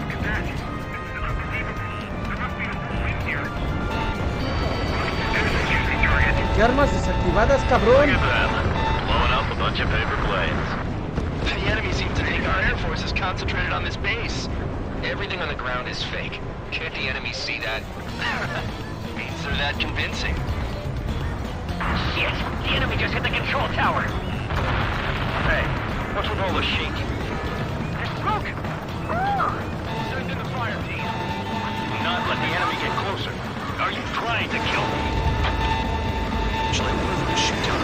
Look at that. This is unbelievable. There must be a whole wing here. There's a juicy target. ¿Qué armas desactivadas, cabrón? Blowing up a bunch of paper planes. The enemy seems to think our air force is concentrated on this base. Everything on the ground is fake. Can't the enemy see that? Means they're that convincing. Shit! The enemy just hit the control tower! Hey, what's with all the shaking? There's smoke! Send in the fire team. Do not let the enemy get closer. Are you trying to kill me? Shall I move the shoot down?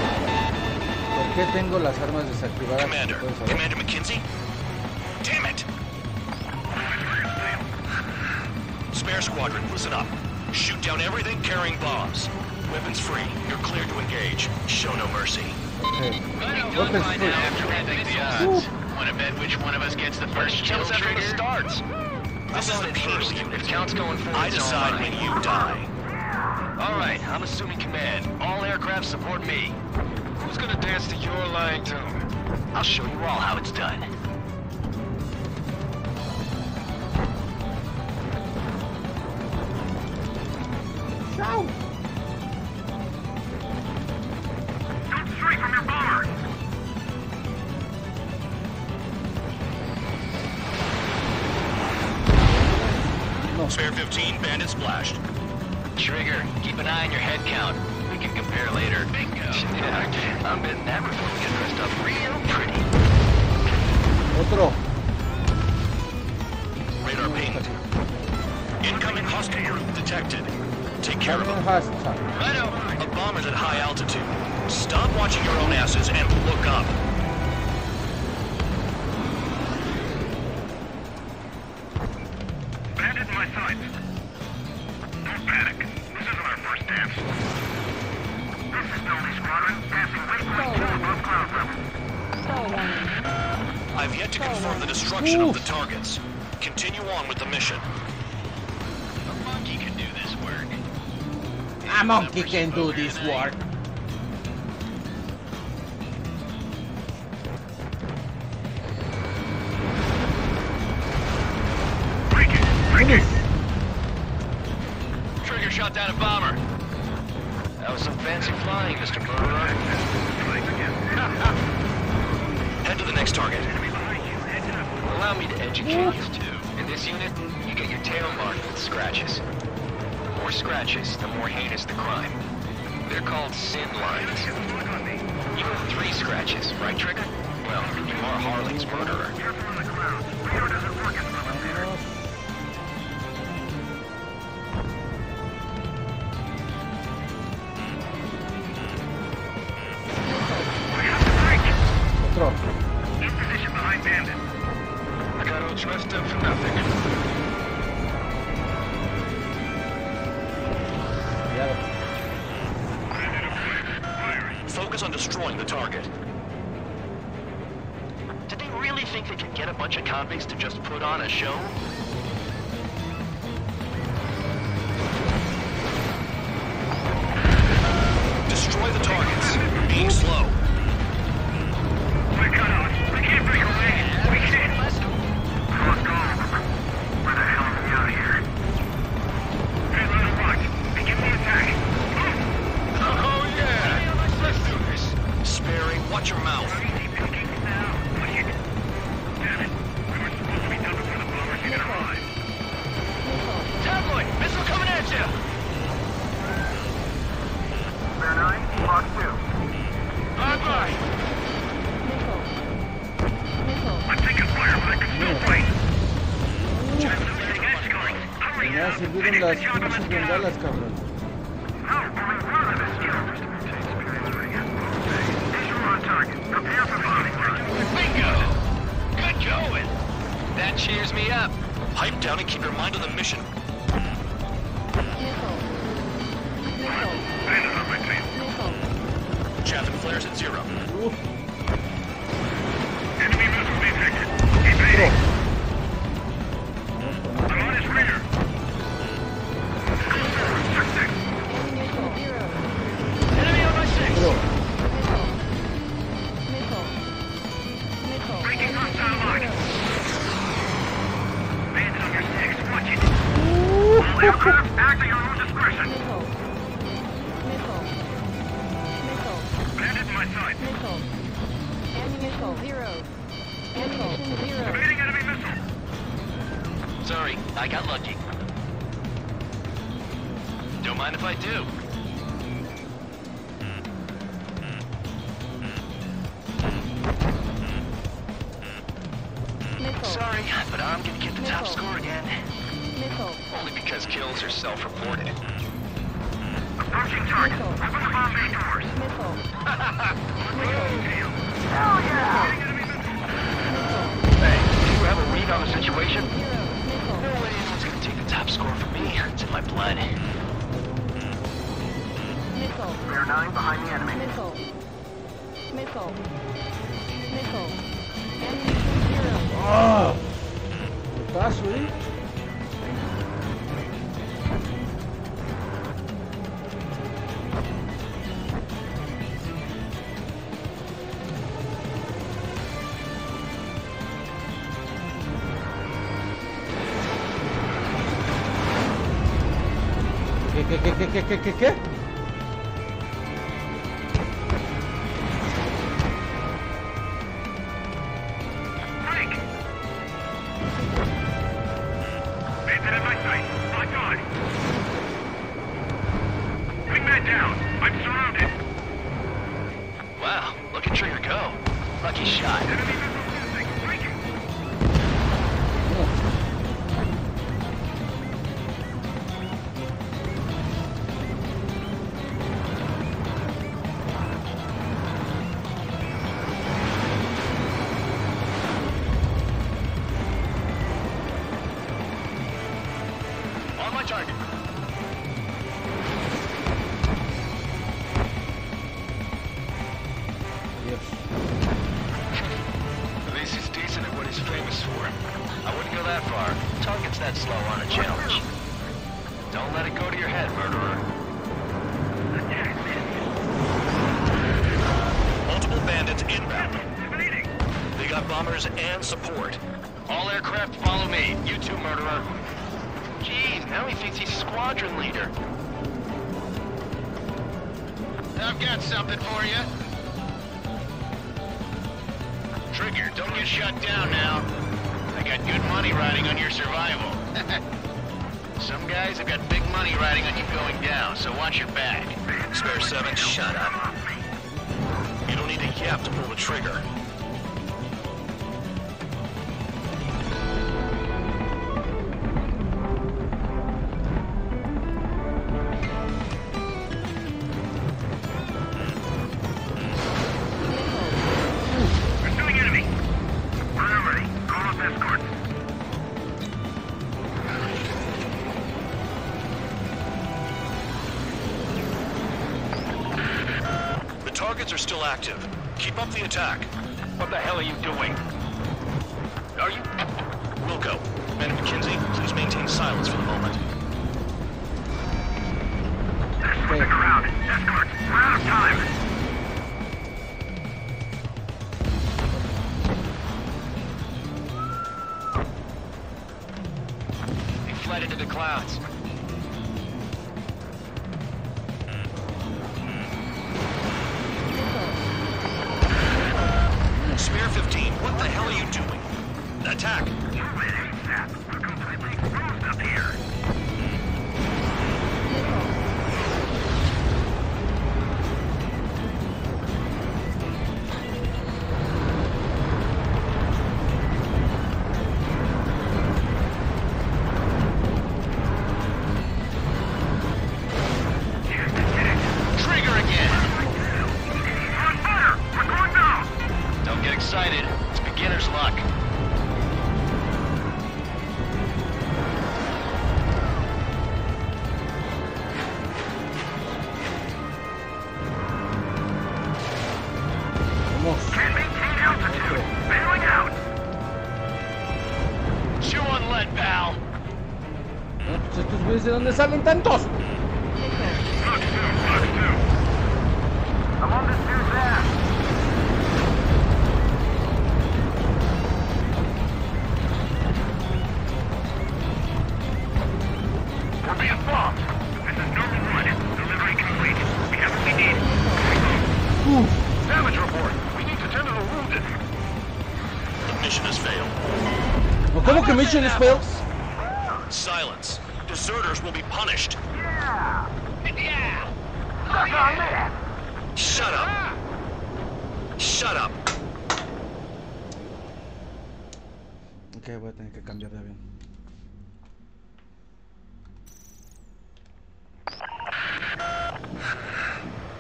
¿Por qué tengo las armas desactivadas? Commander. ¿Puedes saber? Commander McKenzie? Damn it! Spare squadron, listen up. Shoot down everything carrying bombs. Weapons free. You're cleared to engage. Show no mercy. Okay. Weapons free. Want to bet which one of us gets the first kill after it starts? This is the first unit. Counts going forward. I decide when you die. All right, I'm assuming command. All aircraft support me. Who's gonna dance to your lying tune? I'll show you all how it's done. Don't stray from your bomber! No. Spare 15, bandit splashed. Trigger, keep an eye on your head count. We can compare later. Bingo. Yeah, I'm betting that before we get dressed up real pretty. Otro. Radar pinged. Incoming hostile group detected. Take care of them. Hostile. Righto. A bomber's at high altitude. Stop watching your own asses and look up. Bandit in my sights. Don't panic. This isn't our first dance. This is Building Squadron, passing waypoint 2 above ground level. I've yet to confirm the destruction of the targets. Continue on with the mission. A monkey can do this work. A monkey can do this work. Trigger shot down a bomber. That was some fancy flying, Mr. Murderer. Head to the next target. Allow me to educate you too. In this unit, you get your tail marked with scratches. The more scratches, the more heinous the crime. They're called sin lines. You have 3 scratches, right, Trigger? Well, you are Harling's murderer. Otro. In position behind bandit. I got all dressed up for nothing. Focus on destroying the target. Did they really think they could get a bunch of convicts to just put on a show? Destroy the targets. Being slow. We're cut off. We can't break away. We can't. Cross call. Where the hell are we out of here? Hey, let us watch. Begin the attack. Oh yeah! Let's do this. Sperry, watch your mouth. Easy pickings now. Push it. Damn it. We were supposed to be done before the bombers even arrived. Tabloid! Missile coming at you! Bear 9, Fox 2. Bye-bye! I'm taking fire, but I can still fight. Something escalates. Hurry Ya up. sirvieron Finish las the job and let's pinches get out. bengalas, cabrón. How are we running this job? Visual on target. Prepare for bombing run. Bingo! Good going! That cheers me up. Pipe down and keep your mind on the mission. Bandit on my tail. Chaff and flares at 0. Enemy missile detected. Evading. I'm on his rear. Enemy on my 6! Breaking hostile line. Bandit on your 6. Watch it. All aircraft act at your own discretion. Bandit in my sight. Evading enemy missile. Sorry, I got lucky. Don't mind if I do. Sorry, but I'm gonna get the top score again. Only because kills are self-reported. Approaching target. Open the bomb bay doors. Hell yeah! Hey, do you have a read on the situation? No way anyone's gonna take the top score from me. It's in my blood. Bear 9 behind the enemy. ¡Ah! ¿Qué paso, ¿Qué? Break! Bandit in my sight. Locked on. Wingman down. I'm surrounded. Wow, look at Trigger go. Lucky shot. Enemy missile losing. Breaking. On my target. This is decent at what he's famous for. I wouldn't go that far. Target's that slow on a challenge. Don't let it go to your head, murderer. Multiple bandits inbound. They got bombers and support. All aircraft follow me. You too, murderer. Jeez, now he thinks he's squadron leader. I've got something for you. Trigger, don't get shut down now. I got good money riding on your survival. Some guys have got big money riding on you going down, so watch your back. Spare 7, shut up. You don't need a yap to pull the trigger. targets are still active. Keep up the attack. What the hell are you doing? Are you... Wilco, Man of McKinsey, please maintain silence for the moment. Escort the crowd. Escort. We're out of time. They fled into the clouds. Spare 15, what the hell are you doing? Attack! Move it, ASAP. We're completely exposed up here. Trigger again! We're on fire! We're going down! Don't get excited. It's beginner's luck. Can't maintain altitude. Bailing out. Chew on lead, pal. Pues estos güeyes, ¿de dónde salen tantos? Fox 2. I'm on this dude's ass. We're being bombed. This is normal run. Delivery complete. We have what we need. Damage report. We need to tend to the wounded. The mission has failed. ¿Cómo que mission is failed? Silence. Deserters will be punished. Yeah. Yeah! Suck on that. Shut up. Shut up. Ok, voy a tener que cambiar de avión.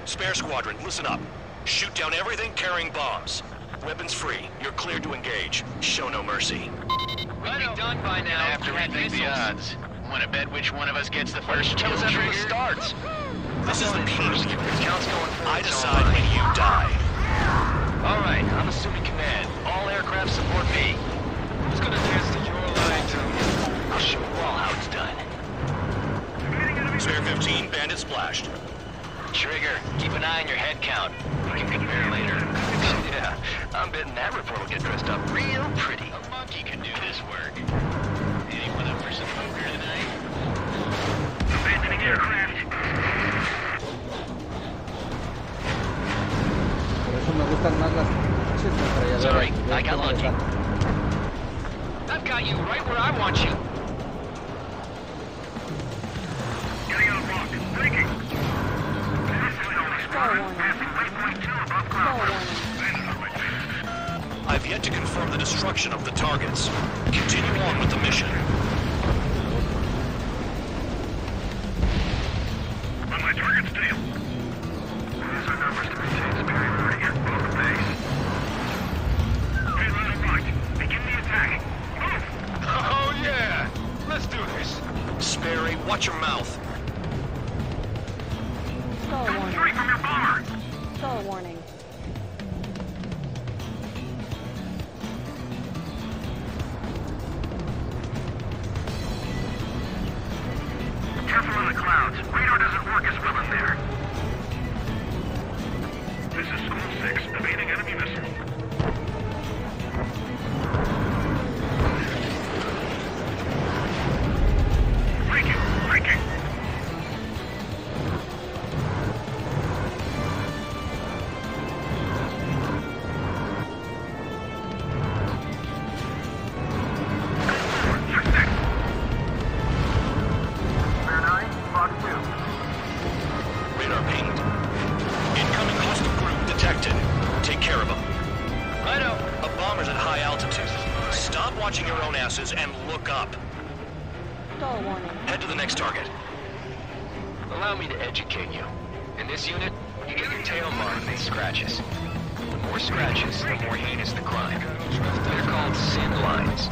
Spare squadron, listen up. Shoot down everything carrying bombs. Weapons free. You're cleared to engage. Show no mercy. We'll be done by now. After we think the odds. Want to bet which one of us gets the first kill Tell us after trigger? it starts. This is the peak. Count's going for I its decide own. when you die. All right, I'm assuming command. All aircraft support me. Who's gonna dance to your line, Tony? I'll show you all how it's done. Spare 15, bandit splashed. Trigger, keep an eye on your head count. We can compare later. Yeah, I'm betting that report will get dressed up real pretty. A monkey can do this work. Anyone up for some poker tonight? Abandoning aircraft. Por eso me gustan más las pinches ametralladoras. Sorry, Yo I got tengo lucky. esa. I've got you right where I want you. Getting on rock. Breaking. I've yet to confirm the destruction of the targets. Continue on with the mission. On my target's tail. These are numbers to maintain superiority. On the base. Payload unlocked. Begin the attack. Move! Oh, yeah! Let's do this. Sperry, watch your mouth. Stall Come warning. straight from your bomber. Stall warning. Careful on the clouds. Radar doesn't work as well in there. This is School 6, evading enemy missile. Breaking! Breaking! Spare 9, Fox 2. Radar pinged. Incoming hostile group detected. Take care of them. Righto. A bomber's at high altitude. Stop watching your own asses and look up. Stall warning. Head to the next target. Allow me to educate you. In this unit, you get your tail marked with scratches. The more scratches, the more heinous the crime. They're called sin lines.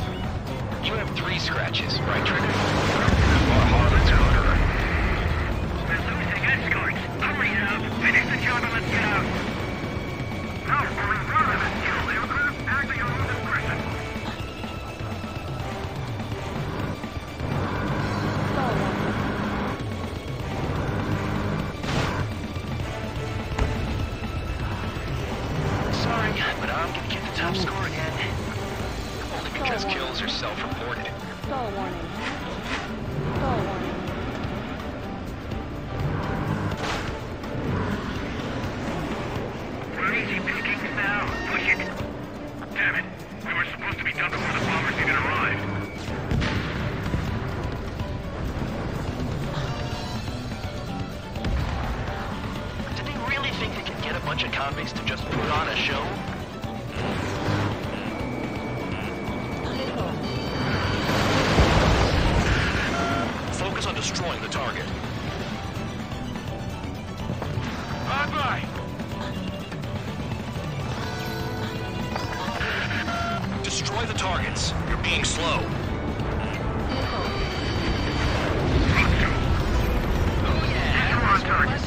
You have 3 scratches, right, Trigger? More harder to murder. We're losing escorts. Hurry up. Finish the job and let's get out. I'm gonna get the top score again. Only because kills are self-reported. Stall warning. Stall warning. We're easy pickings now. Push it. Damn it. We were supposed to be done before the bombers even arrived. Do they really think they can get a bunch of convicts to just put on a show? Focus on destroying the target. Bye-bye. Destroy the targets. You're being slow.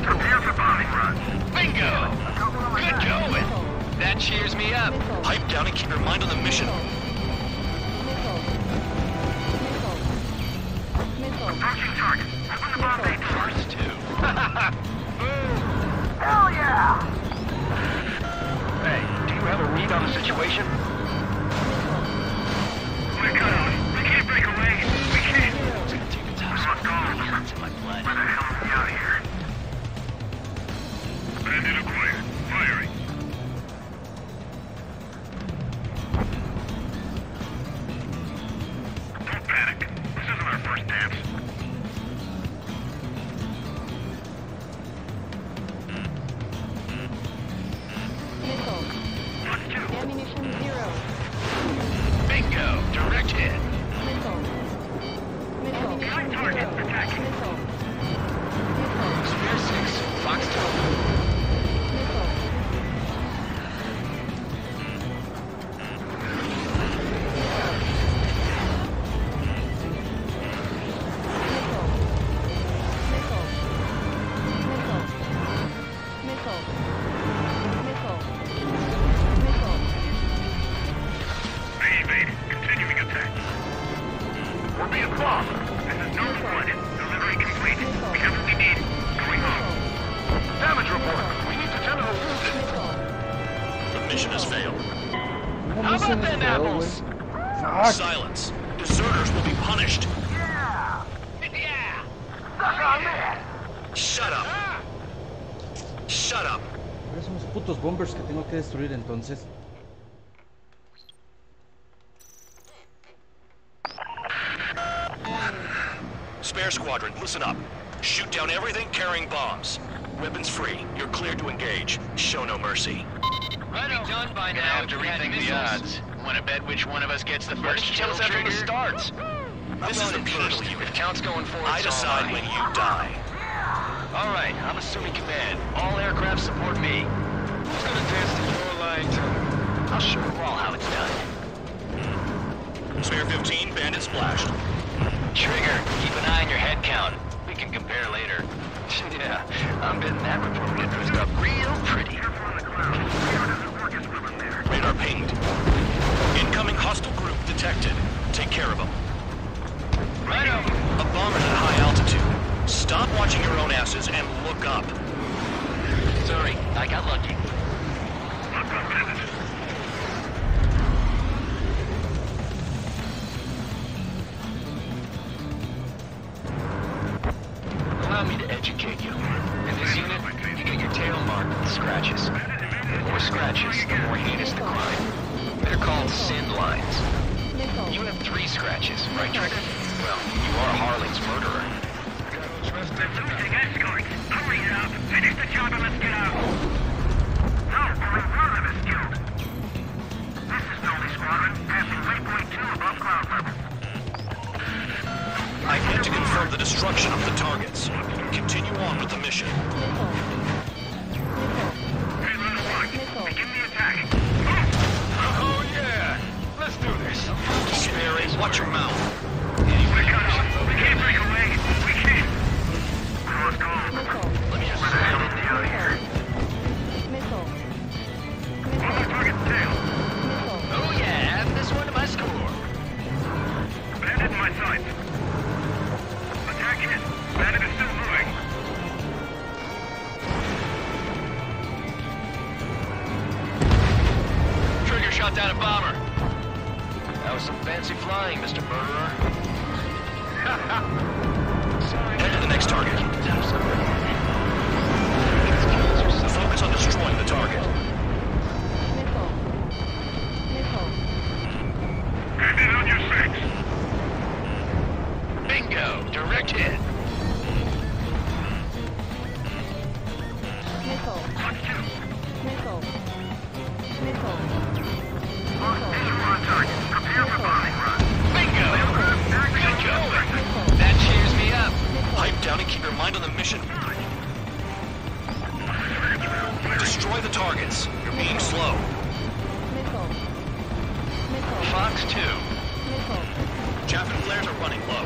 Prepare for bombing run. Bingo! Good going! That cheers me up. Pipe down and keep your mind on the mission. Approaching target. Open the bomb bay door. First two. Hell yeah! Hey, do you have a read on the situation? We're cut out. We can't break away. We can't. It's gonna take a top Let's score. go. It's in my blood. Where the hell are we out of here? Bandit acquired. Firing. Don't panic. This isn't our first dance. Missile. What's two? Ammunition 0. Bingo! Direct hit. Missile. Missile. Behind target. Attacking. Missile. Spear 6. Fox 2. Missile. They evaded. Continuing attack. We're being clogged. This is no flooded. Delivery complete. We have what we need. Going home. Damage report. We need to tend to the wounded. The mission has failed. How about them apples? Silence. Deserters will be punished. Yeah! Suck on that! Shut up. Shut up. Ahora son los putos bombers que tengo que destruir entonces. Spare squadron, listen up. Shoot down everything carrying bombs. Weapons free. You're cleared to engage. Show no mercy. Righto. Done by Gonna now. have to rethink the odds. Wanna bet which one of us gets the first kill trigger? This isn't personal, If unit. count's going forward, I it's all decide mine. when you die. All right, I'm assuming command. All aircraft support me. Who's gonna dance to your line too? I'll show you all how it's done. Spare 15, bandit splashed. Trigger, keep an eye on your head count. We can compare later. Yeah, I'm betting that report will get dressed up real pretty. Careful on the cloud. Radar doesn't work as well in there. Radar pinged. Incoming hostile group detected. Take care of them. Righto. A bomber at high altitude. Stop watching your own asses and look up. Sorry, I got lucky. Look up, bandit. Allow me to educate you. In this unit, you get your tail marked with scratches. The more scratches, the more heinous the crime. They're called sin lines. You have 3 scratches, right, Trigger? Well, you are Harling's murderer. Losing escorts. Hurry up. Finish the job and let's get out. No, only one of us killed. This is Dolly Squadron, passing waypoint 2 above cloud level. I need to confirm the destruction of the targets. Continue on with the mission. Hey, Little One, begin the attack. Oh, yeah. Let's do this. Spare, watch your mouth. We're cut off. We can't break away. We can't. Cross call. Let me just slam it down here. shot down a bomber. That was some fancy flying, Mr. Murderer. Head to the next target. Focus on destroying the target. Missile. Missile. Hand in on your 6. Bingo! Direct hit. Missile. Missile. Missile. On target. Prepare for bombing run. Bingo! Good going. That cheers me up. Pipe down and keep your mind on the mission. Destroy the targets. You're being slow. Missile. Missile. Fox 2. Missile. Chaff and flares are running low.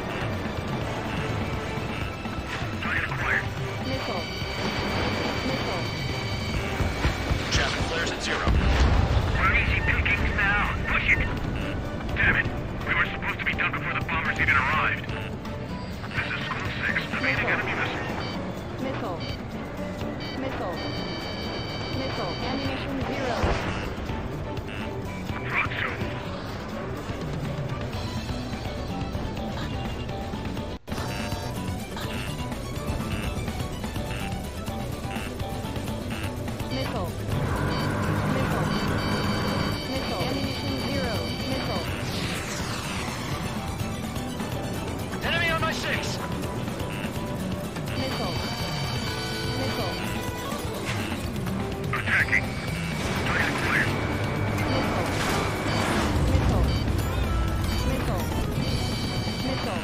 Target acquired. Missile. Missile. Chaff and flares at 0. We're easy pickings now. Push it. Damn it. We were supposed to be done before the bombers even arrived. This is School 6. Remaining enemy missile. Missile. Missile. Missile. Ammunition 0. Front 2. Missile. Missile. Missile. Ammunition 0. Missile. Enemy on my 6. Missile. Missile. Attacking. Target acquired. Missile. Missile. Missile. Missile.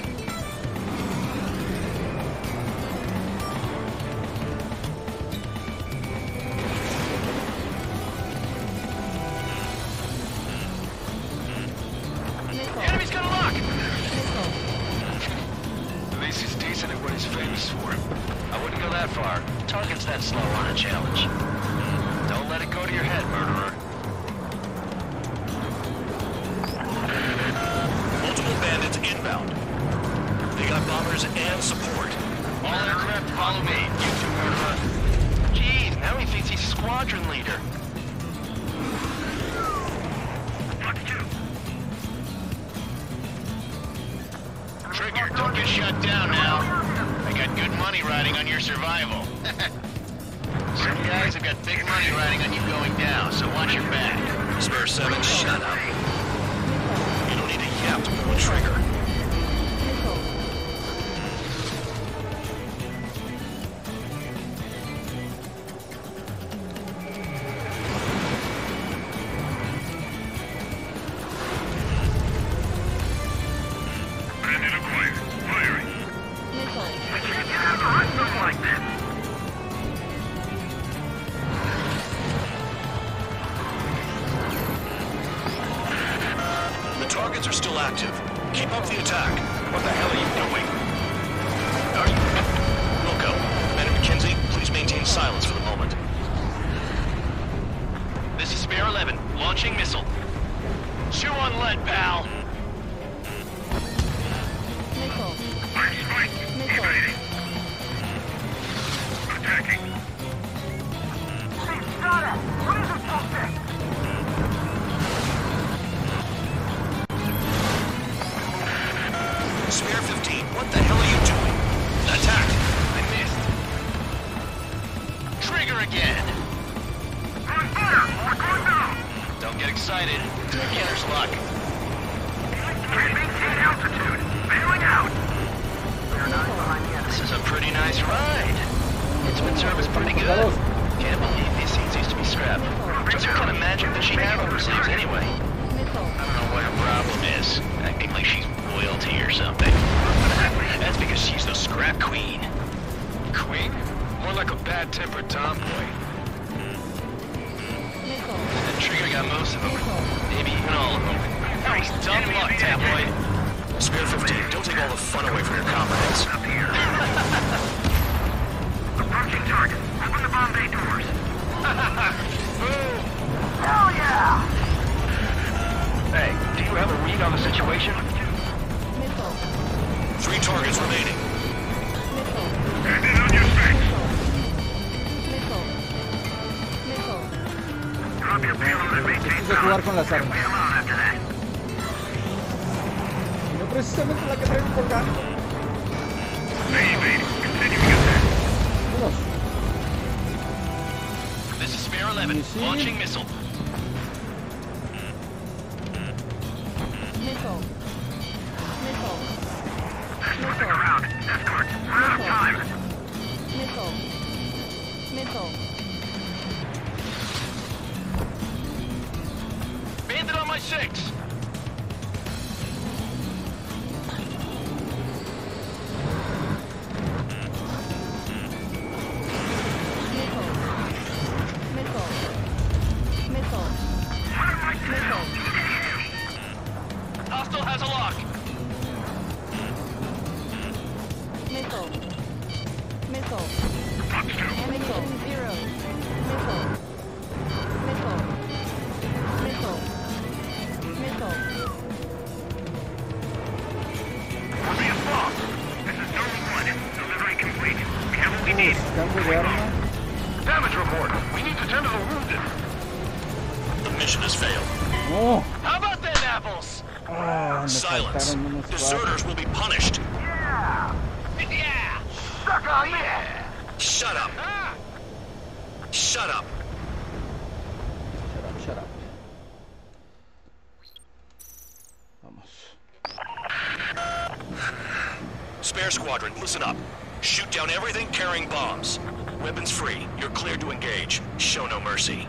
Missile. Enemy's got a lock. Missile. At least he's decent at what he's famous for. I wouldn't go that far. Target's that slow on a challenge. Don't let it go to your head, murderer. Multiple bandits inbound. They got bombers and support. All aircraft follow me. You two, murderer. Jeez, now he thinks he's squadron leader. Fox 2. Trigger, don't get shut down now. I got good money riding on your survival. Some guys have got big money riding on you going down, so watch your back. Spare 7, shut up. You don't need a yap to pull a trigger. Missile. Bandit acquired. Firing. Missile. I can't get out of the rest like this. The targets are still active. Keep up the attack. What the hell are you doing? Are you... Wilco, Men and McKenzie, please maintain silence for the moment. This is Spare 11, launching missile. Chew on lead, pal. Missile. Fire strike. Missile. Evading. Attacking. Got it. What is it, Justin? Spare 15, what the hell are you doing? Attack! I missed. Trigger again. On fire. We're going down. Don't get excited. Beginner's luck. Can't maintain altitude. Bailing out. This is a pretty nice ride. Instrument service pretty good. Can't believe these seats used to be scrapped. What's what kind of magic does she have up her sleeves anyway? Missile. I don't know what her problem is. Acting like she's royalty or something. That's because she's the scrap queen. Queen? More like a bad-tempered tomboy. Missile. And Trigger got most of them. Missile. Maybe even all of them. Nice dumb luck, tabloid. Spare 15, don't take all the fun away from your comrades. Up here. Approaching target. Open the bomb bay doors. Boom! Hell yeah! Hey, do you have a read on the situation? Missile. 3 targets remaining. Missile. Hand in on your 6. Missile. Missile. Drop your payload. Esto es jugar con las armas. No precisamente la que traigo colgando. Vamos. This is Spare 11, launching missile. Missile. Missile. Stick around. Escort. We're out of time. Missile. Missile. Bandit on my 6. Hostile has a lock. Missile. Missile. Missile. Zero. Missile. Missile. Missile. Missile. We're being bombed. This is Zone 1. Delivery complete. We have what we need. Cambio de arma. Damage report. We need to tend to the wounded. The mission has failed. No. How about them apples? Ah, me Silence. faltaron unos Deserters will be punished. Yeah. Yeah. Sucker, yeah. Shut up. Ah. Shut up. Shut up. Vamos. Spare squadron, listen up. Shoot down everything carrying bombs. Weapons free. You're cleared to engage. Show no mercy.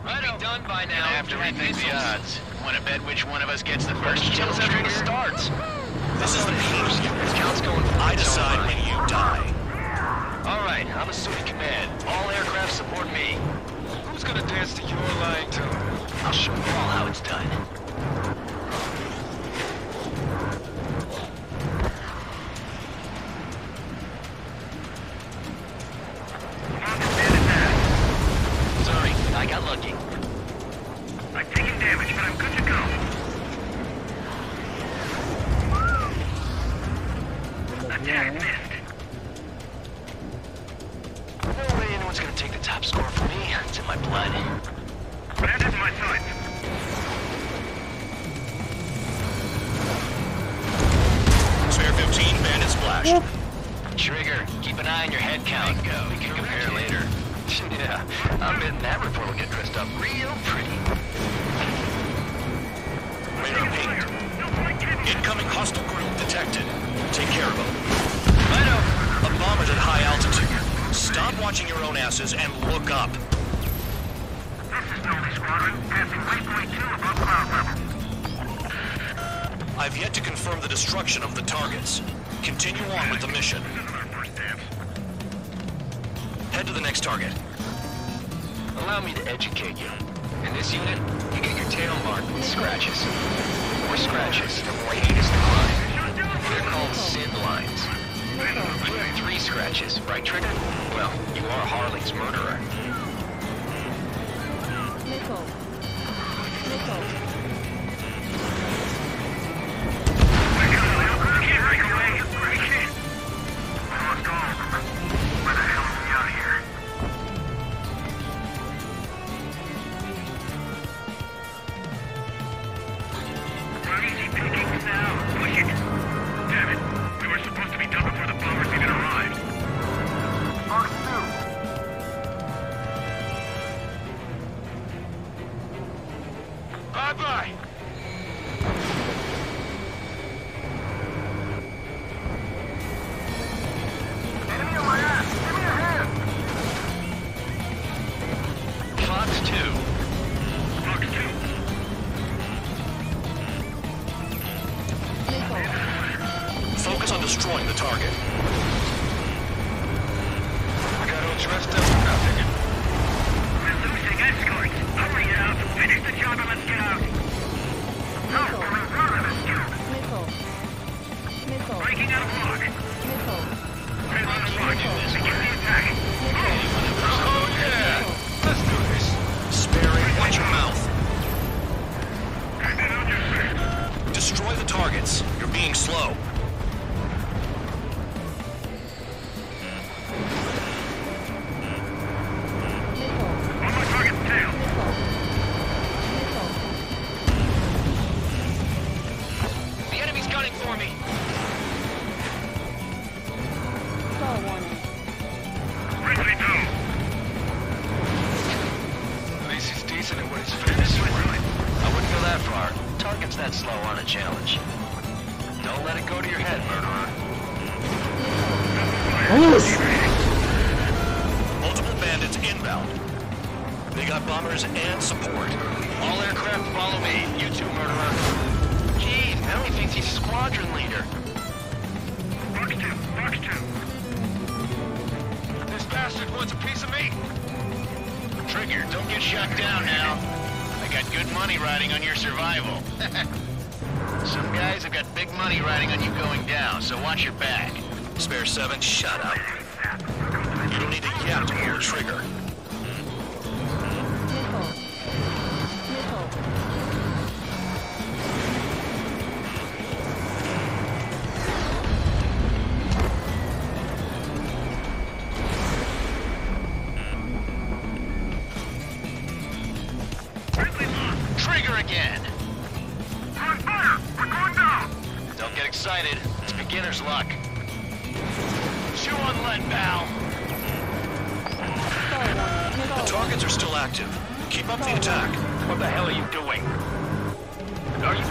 Might be done by now. I have to rethink the odds. Want to bet which one of us gets the first kill after the starts? This is the meeting. Count's going for I decide when you die. All right, I'm assuming command. All aircraft support me. Who's gonna dance to your line too? I'll show you all how it's done. Sorry, I got lucky. I'm taking damage, but I'm good to go. Attack missed. No way anyone's gonna take the top score from me. It's in my blood. Bandit in my sights. Spare 15, bandit splashed. Trigger, keep an eye on your head count. We can compare later. Yeah, I'm betting that report will get dressed up real pretty. Radar pinged. Incoming hostile group detected. Take care of them. Righto. A bomber's at high altitude. Stop watching your own asses and look up. This is Novi Squadron, passing waypoint 2 above cloud level. I've yet to confirm the destruction of the targets. Continue on with the mission. Head to the next target. Allow me to educate you. In this unit, you get your tail marked with scratches. The more scratches, the more heinous the crime. They're called sin lines. You have 3 scratches, right, Trigger? Well, you are Harley's murderer. Missile. Missile. Bye-bye. Enemy on my ass! Give me a hand! Fox 2. Fox 2. Focus on destroying the target. I got all dressed up for nothing. We're losing escorts. Hurry now. Finish the job and let's get out. No, coming through to this tube. Missile. Missile. Breaking out of lock. Missile. Payload is locked. Begin the attack. Oh, yeah. Let's do this. Sparing, watch your mouth. Bandit on your feet. Destroy the targets. You're being slow. that slow on a challenge. Don't let it go to your head, murderer. Multiple bandits inbound. They got bombers and support. All aircraft follow me. You too, murderer. Jeez, now he thinks he's squadron leader. Fox 2, Fox 2. This bastard wants a piece of me. Trigger, don't get shot down now. I got good money riding on your survival. Some guys have got big money riding on you going down, so watch your back. Spare 7, shut up. You don't need to yap to pull the trigger. Missile. Missile. Trigger again. We're on fire! We're going down! Don't get excited. It's beginner's luck. Chew on lead, pal. The targets are still active. Keep up the attack. What the hell are you doing? Are you...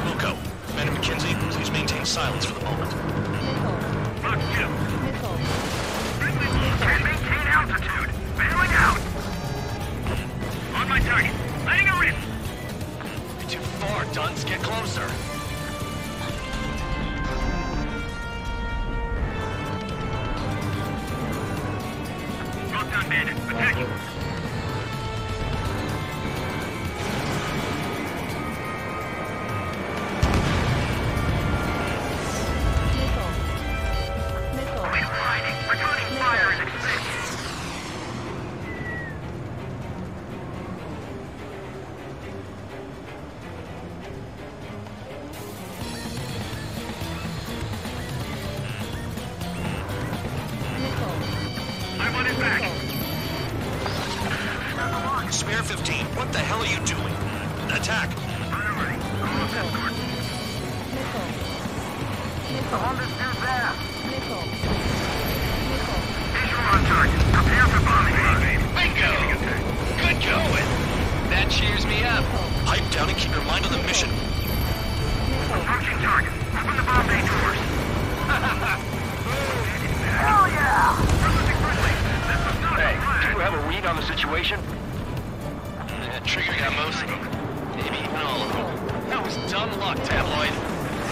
Wilco, Man and McKenzie, please maintain silence for the moment. Fox 2. Missile. Can't maintain altitude. Bailing out. On my target. Letting her in. You're too far, dunce. Get closer. Well done, bandit. Attacking. Missile. Missile. We're fighting. Returning fire is extinct. I want it back. Spare 15, what the hell are you doing? Attack! Missile. The Honda's due there. Missile. Visual on target. Prepare for bombing. Bingo! Good going. That cheers me up. Pipe down and keep your mind on the mission. Approaching target. Open the bomb bay doors. Hell yeah! Hey, do you have a read on the situation? Trigger got most of them. Maybe even all of them. That was dumb luck, tabloid.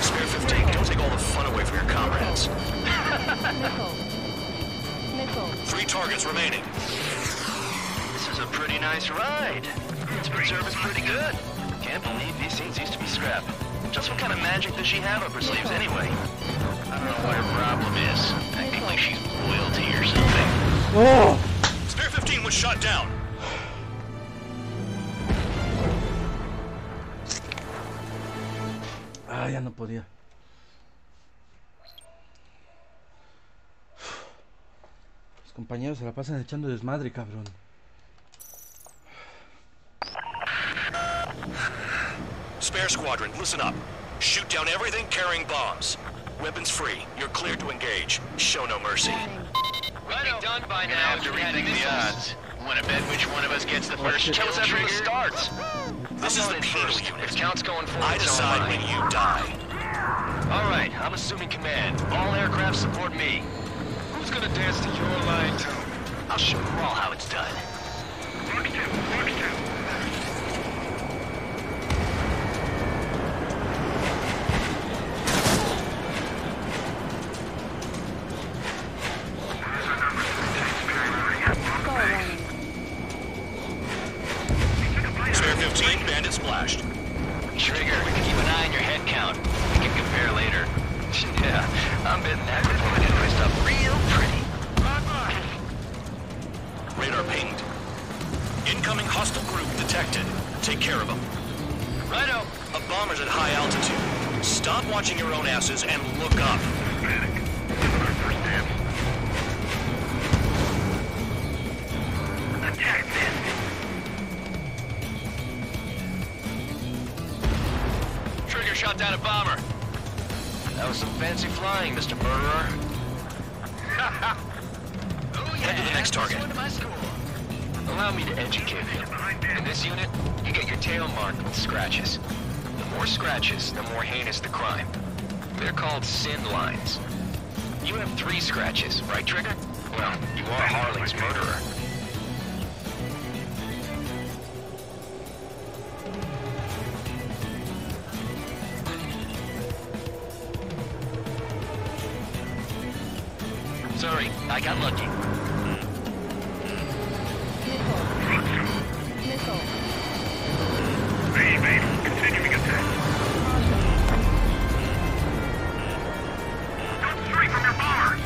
Spare 15, don't take all the fun away from your comrades. Missile. Missile. 3 targets remaining. This is a pretty nice ride. Speed service pretty good. Can't believe these things used to be scrapped. Just what kind of magic does she have up her sleeves anyway? I don't know what her problem is. Acting like she's royalty or something. Spare 15 was shot down. Ah, ya no podía. Los compañeros se la pasan echando desmadre, cabrón. Spare squadron, listen up. Shoot down everything carrying bombs. Weapons free. You're cleared to engage. Show no mercy. We'd be done by now if we had the odds. Want to bet which one of us gets the first kill after the starts? This is the penal If unit. count's going forward, I it's all decide mine. when you die. All right, I'm assuming command. All aircraft support me. Who's gonna dance to your line tune? I'll show you all how it's done. Fox 2. Fox 2. Spare 15, bandit splashed. Trigger, keep an eye on your head count. We can compare later. Yeah, I'm betting that before we get twist up real pretty. Radar pinged. Incoming hostile group detected. Take care of them. Righto. A bomber's at high altitude. Stop watching your own asses and look up. Attack this. Trigger shot down a bomber. That was some fancy flying, Mr. Murderer. Head to the next target. Allow me to educate you. In this unit, you get your tail marked with scratches. The more scratches, the more heinous the crime. They're called sin lines. You have 3 scratches, right, Trigger? Well, you are Harling's murderer. Sorry, I got lucky. Missile. Evade. Continuing attack. Don't stray from your bombers!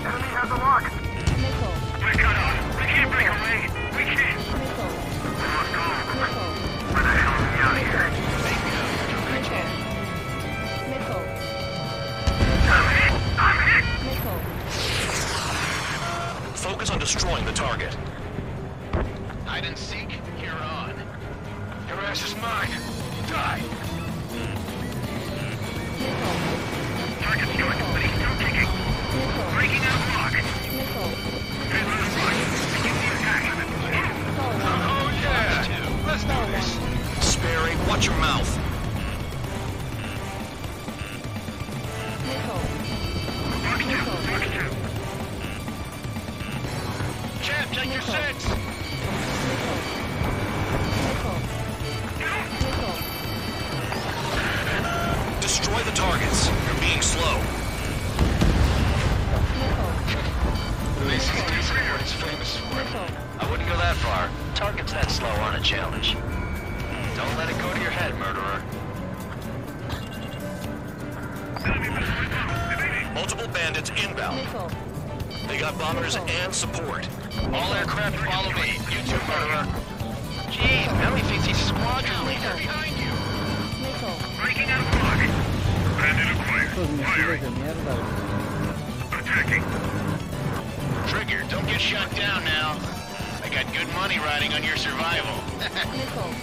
Enemy has a lock. Missile. We're cut off. We can't break away. We can't. Missile. We must go. Missile. Where the hell are we out of here? Missile. I'm hit! I'm hit! Missile. Focus on destroying the target. Hide and seek, you're on. Your ass is mine. Die! Missile. Target's short, but he's still ticking. Missile. Breaking out of lock. Missile. Head on the right. Begin the attack. Oh yeah! Let's do this! Sperry, watch your mouth. Missile. Mark 2. Mark 2. Champ, take your 6! Missile. Missile. Destroy the targets. You're being slow. This is decent what it's famous for. I wouldn't go that far. Targets that slow aren't a challenge. Don't let it go to your head, murderer. Multiple bandits inbound. Missile. They got bombers and support. All aircraft follow me. You too, murderer. Jeez, Melly thinks he's squadron leader. Behind you. Missile. Breaking out of lock. Bandit acquired. Estos misiles de mierda. Attacking. Trigger, don't get shot down now. I got good money riding on your survival. Missile.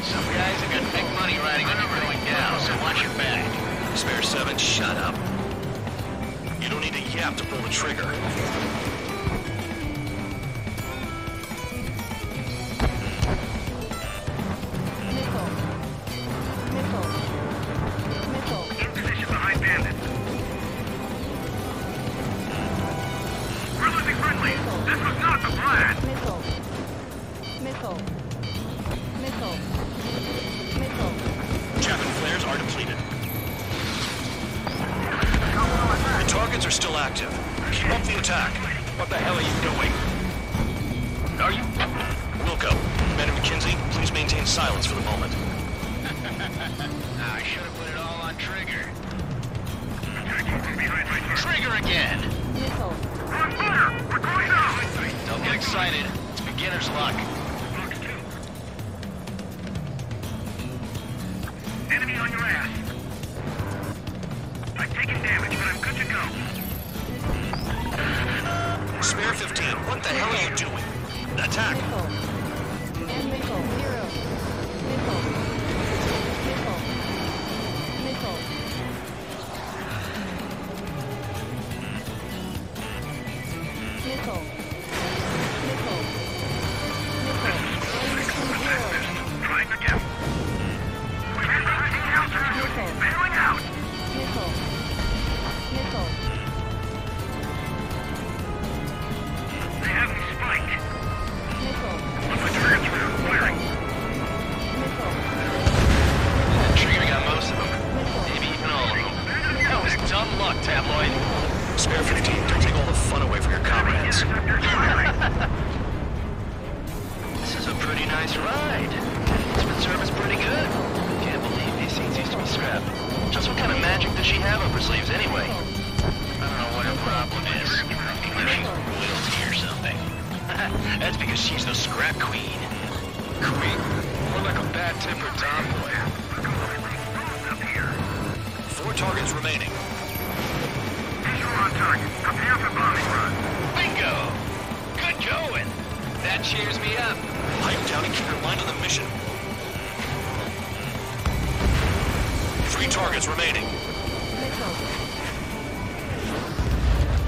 Some guys have got big money riding on you going down, so watch your back. Spare 7, shut up. You don't need a yap to pull the trigger. Missile. Missile. Missile. In position behind bandits. We're losing friendly. This was not the plan. Missile. Missile. Missile. Missile. Javelin flares are depleted. The targets are still active. Keep up the attack. What the hell are you doing? Are you... Wilco, Ben and McKenzie, please maintain silence for the moment. I should have put it all on Trigger. Attacking from behind my target. Trigger again! Missile. We're on fire. We're going down. Don't get excited. It's beginner's luck. Mark 2. Enemy on your ass. I've taken damage, but I'm good to go. Spare 15, what the hell are you doing? Attack! Missile. And missile. Zero. Missile. Missile. Missile. Missile. Missile. Missile. Zero. Trying again. We're losing altitude. Bailing out. Missile. Missile. They have me spiked. Missile. Look like targets are firing. Missile. Trigger got most of them. Maybe even all of them. That was dumb luck, Tabloid. Spare 15, don't take all the fun away from your comrades. This is a pretty nice ride. It's been service pretty good. Can't believe these things used to be scrapped. Just what kind of magic does she have up her sleeves anyway? I don't know what her problem is. Maybe she's royalty or something. That's because she's the scrap queen. Queen? More like a bad-tempered tomboy. 4 targets remaining. Visual on target. Prepare for bombing run. Bingo! Good going! That cheers me up. Pipe down and keep your mind on the mission. 3 targets remaining. Missile.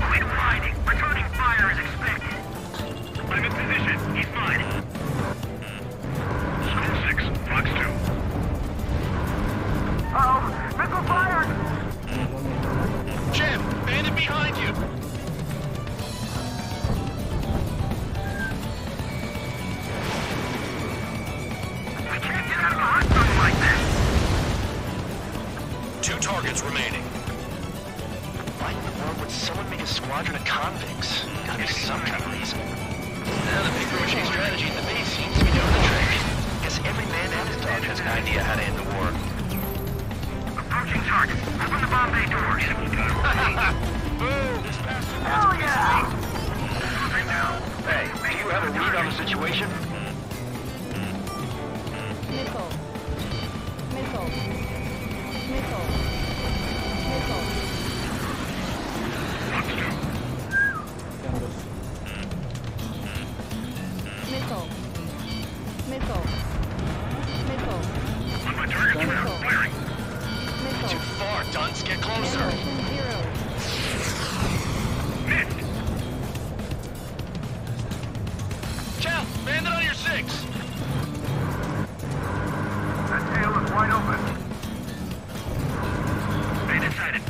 Point riding. Returning fire is expected. I'm in position. He's mine. School 6. Fox 2. targets remaining. Why in the world would someone make a squadron of convicts? Gotta be some kind of reason. Now, the big grocery strategy in the base seems to be doing the trick. Guess every man and his dog has an idea how to end the war. Approaching target. Open the bomb bay doors. Boom! Hell yeah! Moving now. Hey, do you have a read on the situation? Missile. Missile. Missile. Missile. Missile. Missile. Missile. On my target trail. Firing. Too Missile. far, dunce. Get closer. Demolition 0. Missed. Chow, bandit on your 6. That tail is wide open. Bandit sighted.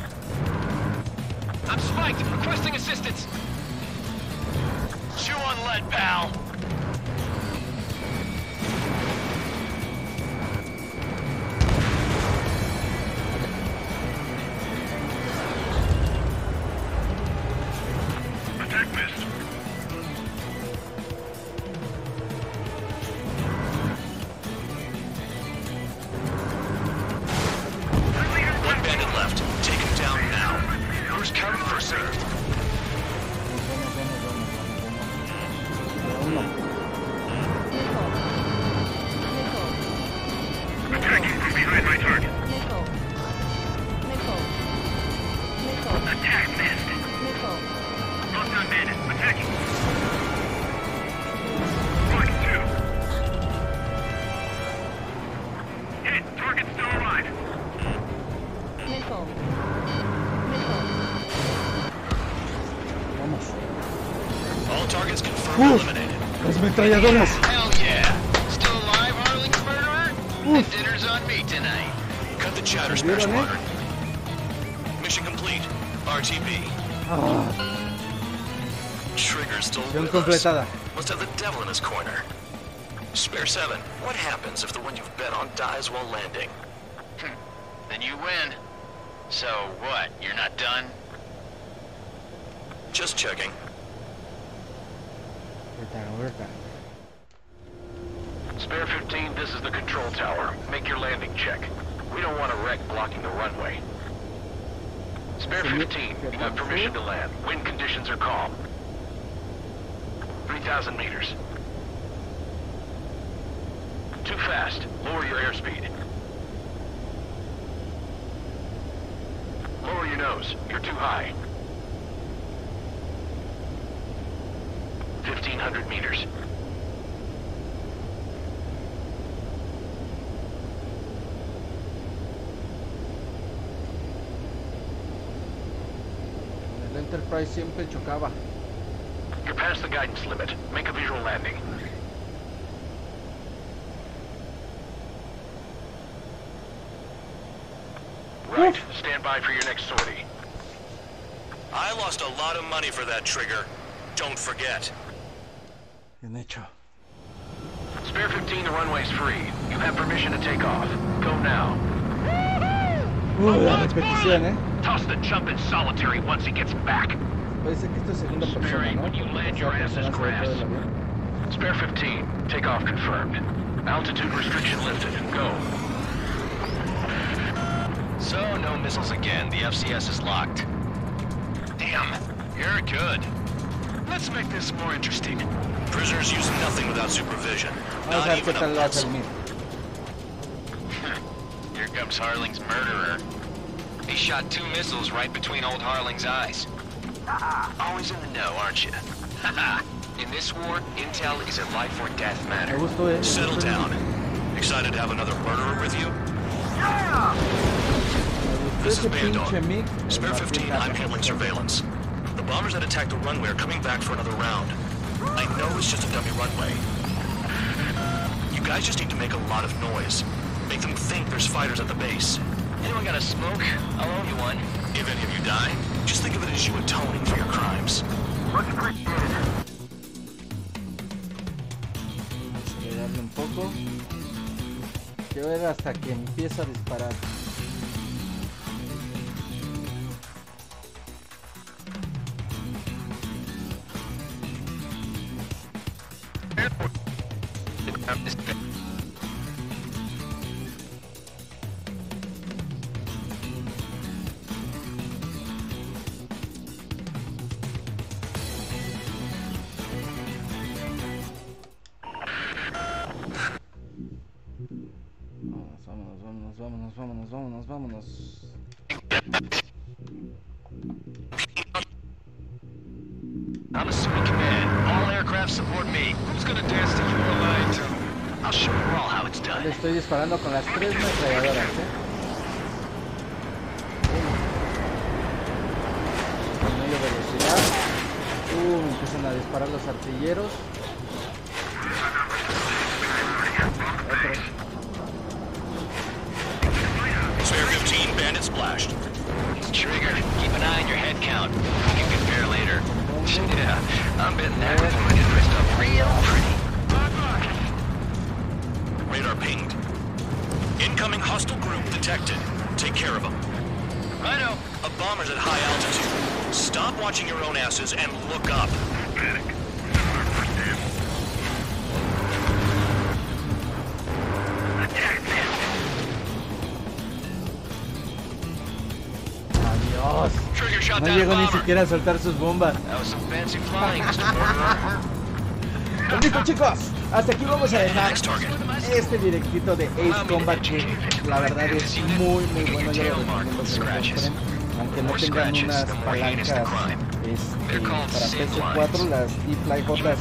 I'm spiked. Requesting assistance. Chew on lead, pal. Attack missed. One bandit left. Take him down now. First come, first served. Attacking from behind my target. Missile. Missile. Missile. Attack missed. Missile. Locked on bandit. Attacking. Mark 2. Hit. Target still alive. Missile. Missile. All targets confirmed eliminated. Las metralladoras. Hell yeah. Still alive, Harling's murderer? The dinner's on me tonight. Cut the chatter, Spare Squadron. Mission complete. RTB. Trigger's still Misión with completada. us. Must have the devil in his corner. Spare 7, what happens if the one you've bet on dies while landing? Then you win. So what, you're not done? Just checking. Spare 15, this is the control tower. Make your landing check. We don't want a wreck blocking the runway. Spare 15, you have permission to land. Wind conditions are calm. 3,000 meters. Too fast. Lower your airspeed. Lower your nose. You're too high. 1,500 meters. El Enterprise siempre chocaba. You're past the guidance limit. Make a visual landing. Right. Stand by for your next sortie. I lost a lot of money for that trigger. Don't forget. Bien hecho. Spare 15, the runway's free. You have permission to take off. Go now. La repetición, Toss the chump in solitary once he gets back. Parece que esto es segunda Spare persona, 8, ¿no? when you land, your ass is Persona se ve grass. todo el avión. Spare 15, takeoff confirmed. Altitude restriction lifted. Go. So, no missiles again. The FCS is locked. Damn, you're good. Let's make this more interesting. Prisoners use nothing without supervision. Vamos a Not ver qué even a tal va a pencil. terminar. Here comes Harling's murderer. He shot 2 missiles right between old Harling's eyes. Always in the know, aren't you? In this war, intel is a life or death Me matter. gustó Settle down. Excited to have another murderer with you? This is ese Bandog. pinche mic. Spare 15, I'm handling surveillance. The bombers that attacked the runway are coming back for another round. I know it's just a dummy runway. You guys just need to make a lot of noise. Make them think there's fighters at the base. Anyone got a smoke? I'll owe you one. If any of you die, just think of it as you atoning for your crimes. Much appreciated. Acelerarle un poco. Quiero ver hasta que empieza a disparar. Vámonos. I'm assuming command. All aircraft support me. Who's gonna dance to your line too? I'll show you all how it's done. Le estoy disparando con las 3 metralladoras, Con medio velocidad. Me empiezan a disparar los artilleros. Otro. Spare 15, bandit splashed. Trigger, keep an eye on your head count. You can compare later. Yeah, I'm betting that one's gonna get dressed up real pretty. Radar pinged. Incoming hostile group detected. Take care of them. Righto. A bomber's at high altitude. Stop watching your own asses and look up. Adiós. Trigger shot No down llegó ni bomber. siquiera a soltar sus bombas. That was some fancy flying, Mr. Murderer. Listo, chicos, hasta aquí vamos a dejar este directito de Ace Combat, que la verdad es muy bueno. Yo lo recomiendo que lo compren, aunque no tengan unas palancas para PS4, las D-Fly Hot, las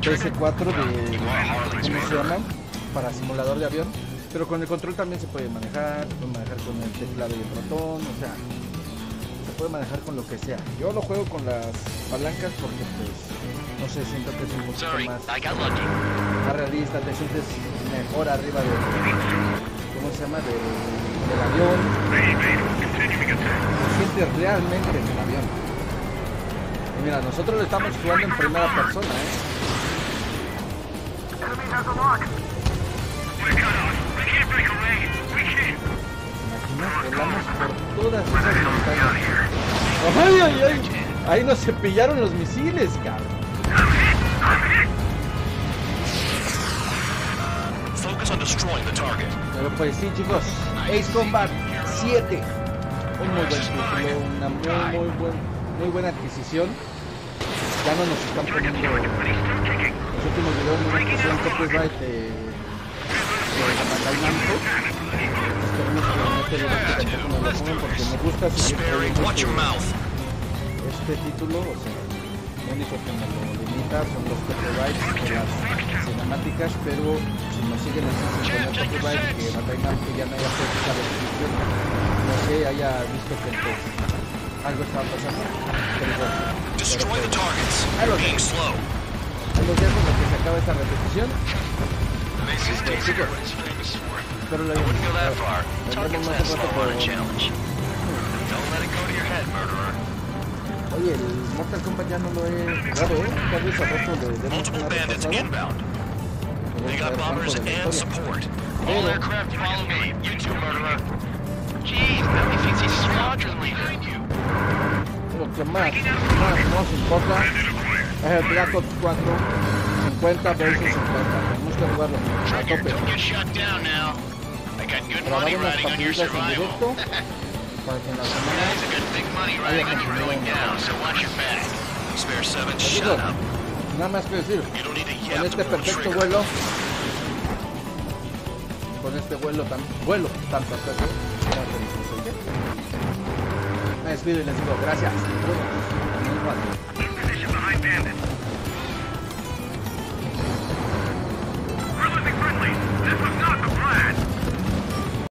PS4 de, ¿cómo se llaman? Para simulador de avión, pero con el control también se puede manejar con el teclado y el ratón, o sea, se puede manejar con lo que sea. Yo lo juego con las palancas porque pues no sé, siento que es un poquito más realista, te sientes mejor arriba del, ¿cómo se llama? Del avión. Te sientes realmente en el avión. Y mira, nosotros lo estamos jugando en primera persona, Imaginas, volamos por todas esas montañas. ¡Ay! Ahí nos cepillaron los misiles, cabrón. Focus on destroying the target. Pero pues sí, chicos, Ace Combat 7. Un muy buen título, una muy buena adquisición. Ya no nos están poniendo los últimos videos, no nos pusieron copyright de Bandai Namco. Esperemos que en este video tampoco nos lo pongan porque me gusta seguir trayendo este título, o sea, lo único que me lo limita son los copyrights de las cinemáticas, pero si nos siguen así sin poner copyright, que Bandai Namco ya no haya puesto esa restricción, no sé, haya visto que pues algo estaba pasando, pero bueno. Ahí los dejo. Ahí los dejo en lo que se acaba esta repetición. Pues, chicos, espero lo hayan disfrutado. Nos vemos más un rato por... Oye, el Mortal Kombat ya no lo he jugado, tal vez a rato le demos una repasada. They got bombers and support. All aircraft follow me. You too, murderer. Jeez, now he thinks he's squadron leader. Lo que más nos importa es el Black Ops 4 50 versus 50. Tenemos que jugarlo a tope. Grabar unas partiditas en directo para que en la semana haya continuado mejor. Nada más que decir, con este perfecto vuelo, con este vuelo tan perfecto, me despido y les digo gracias. Friendly. This was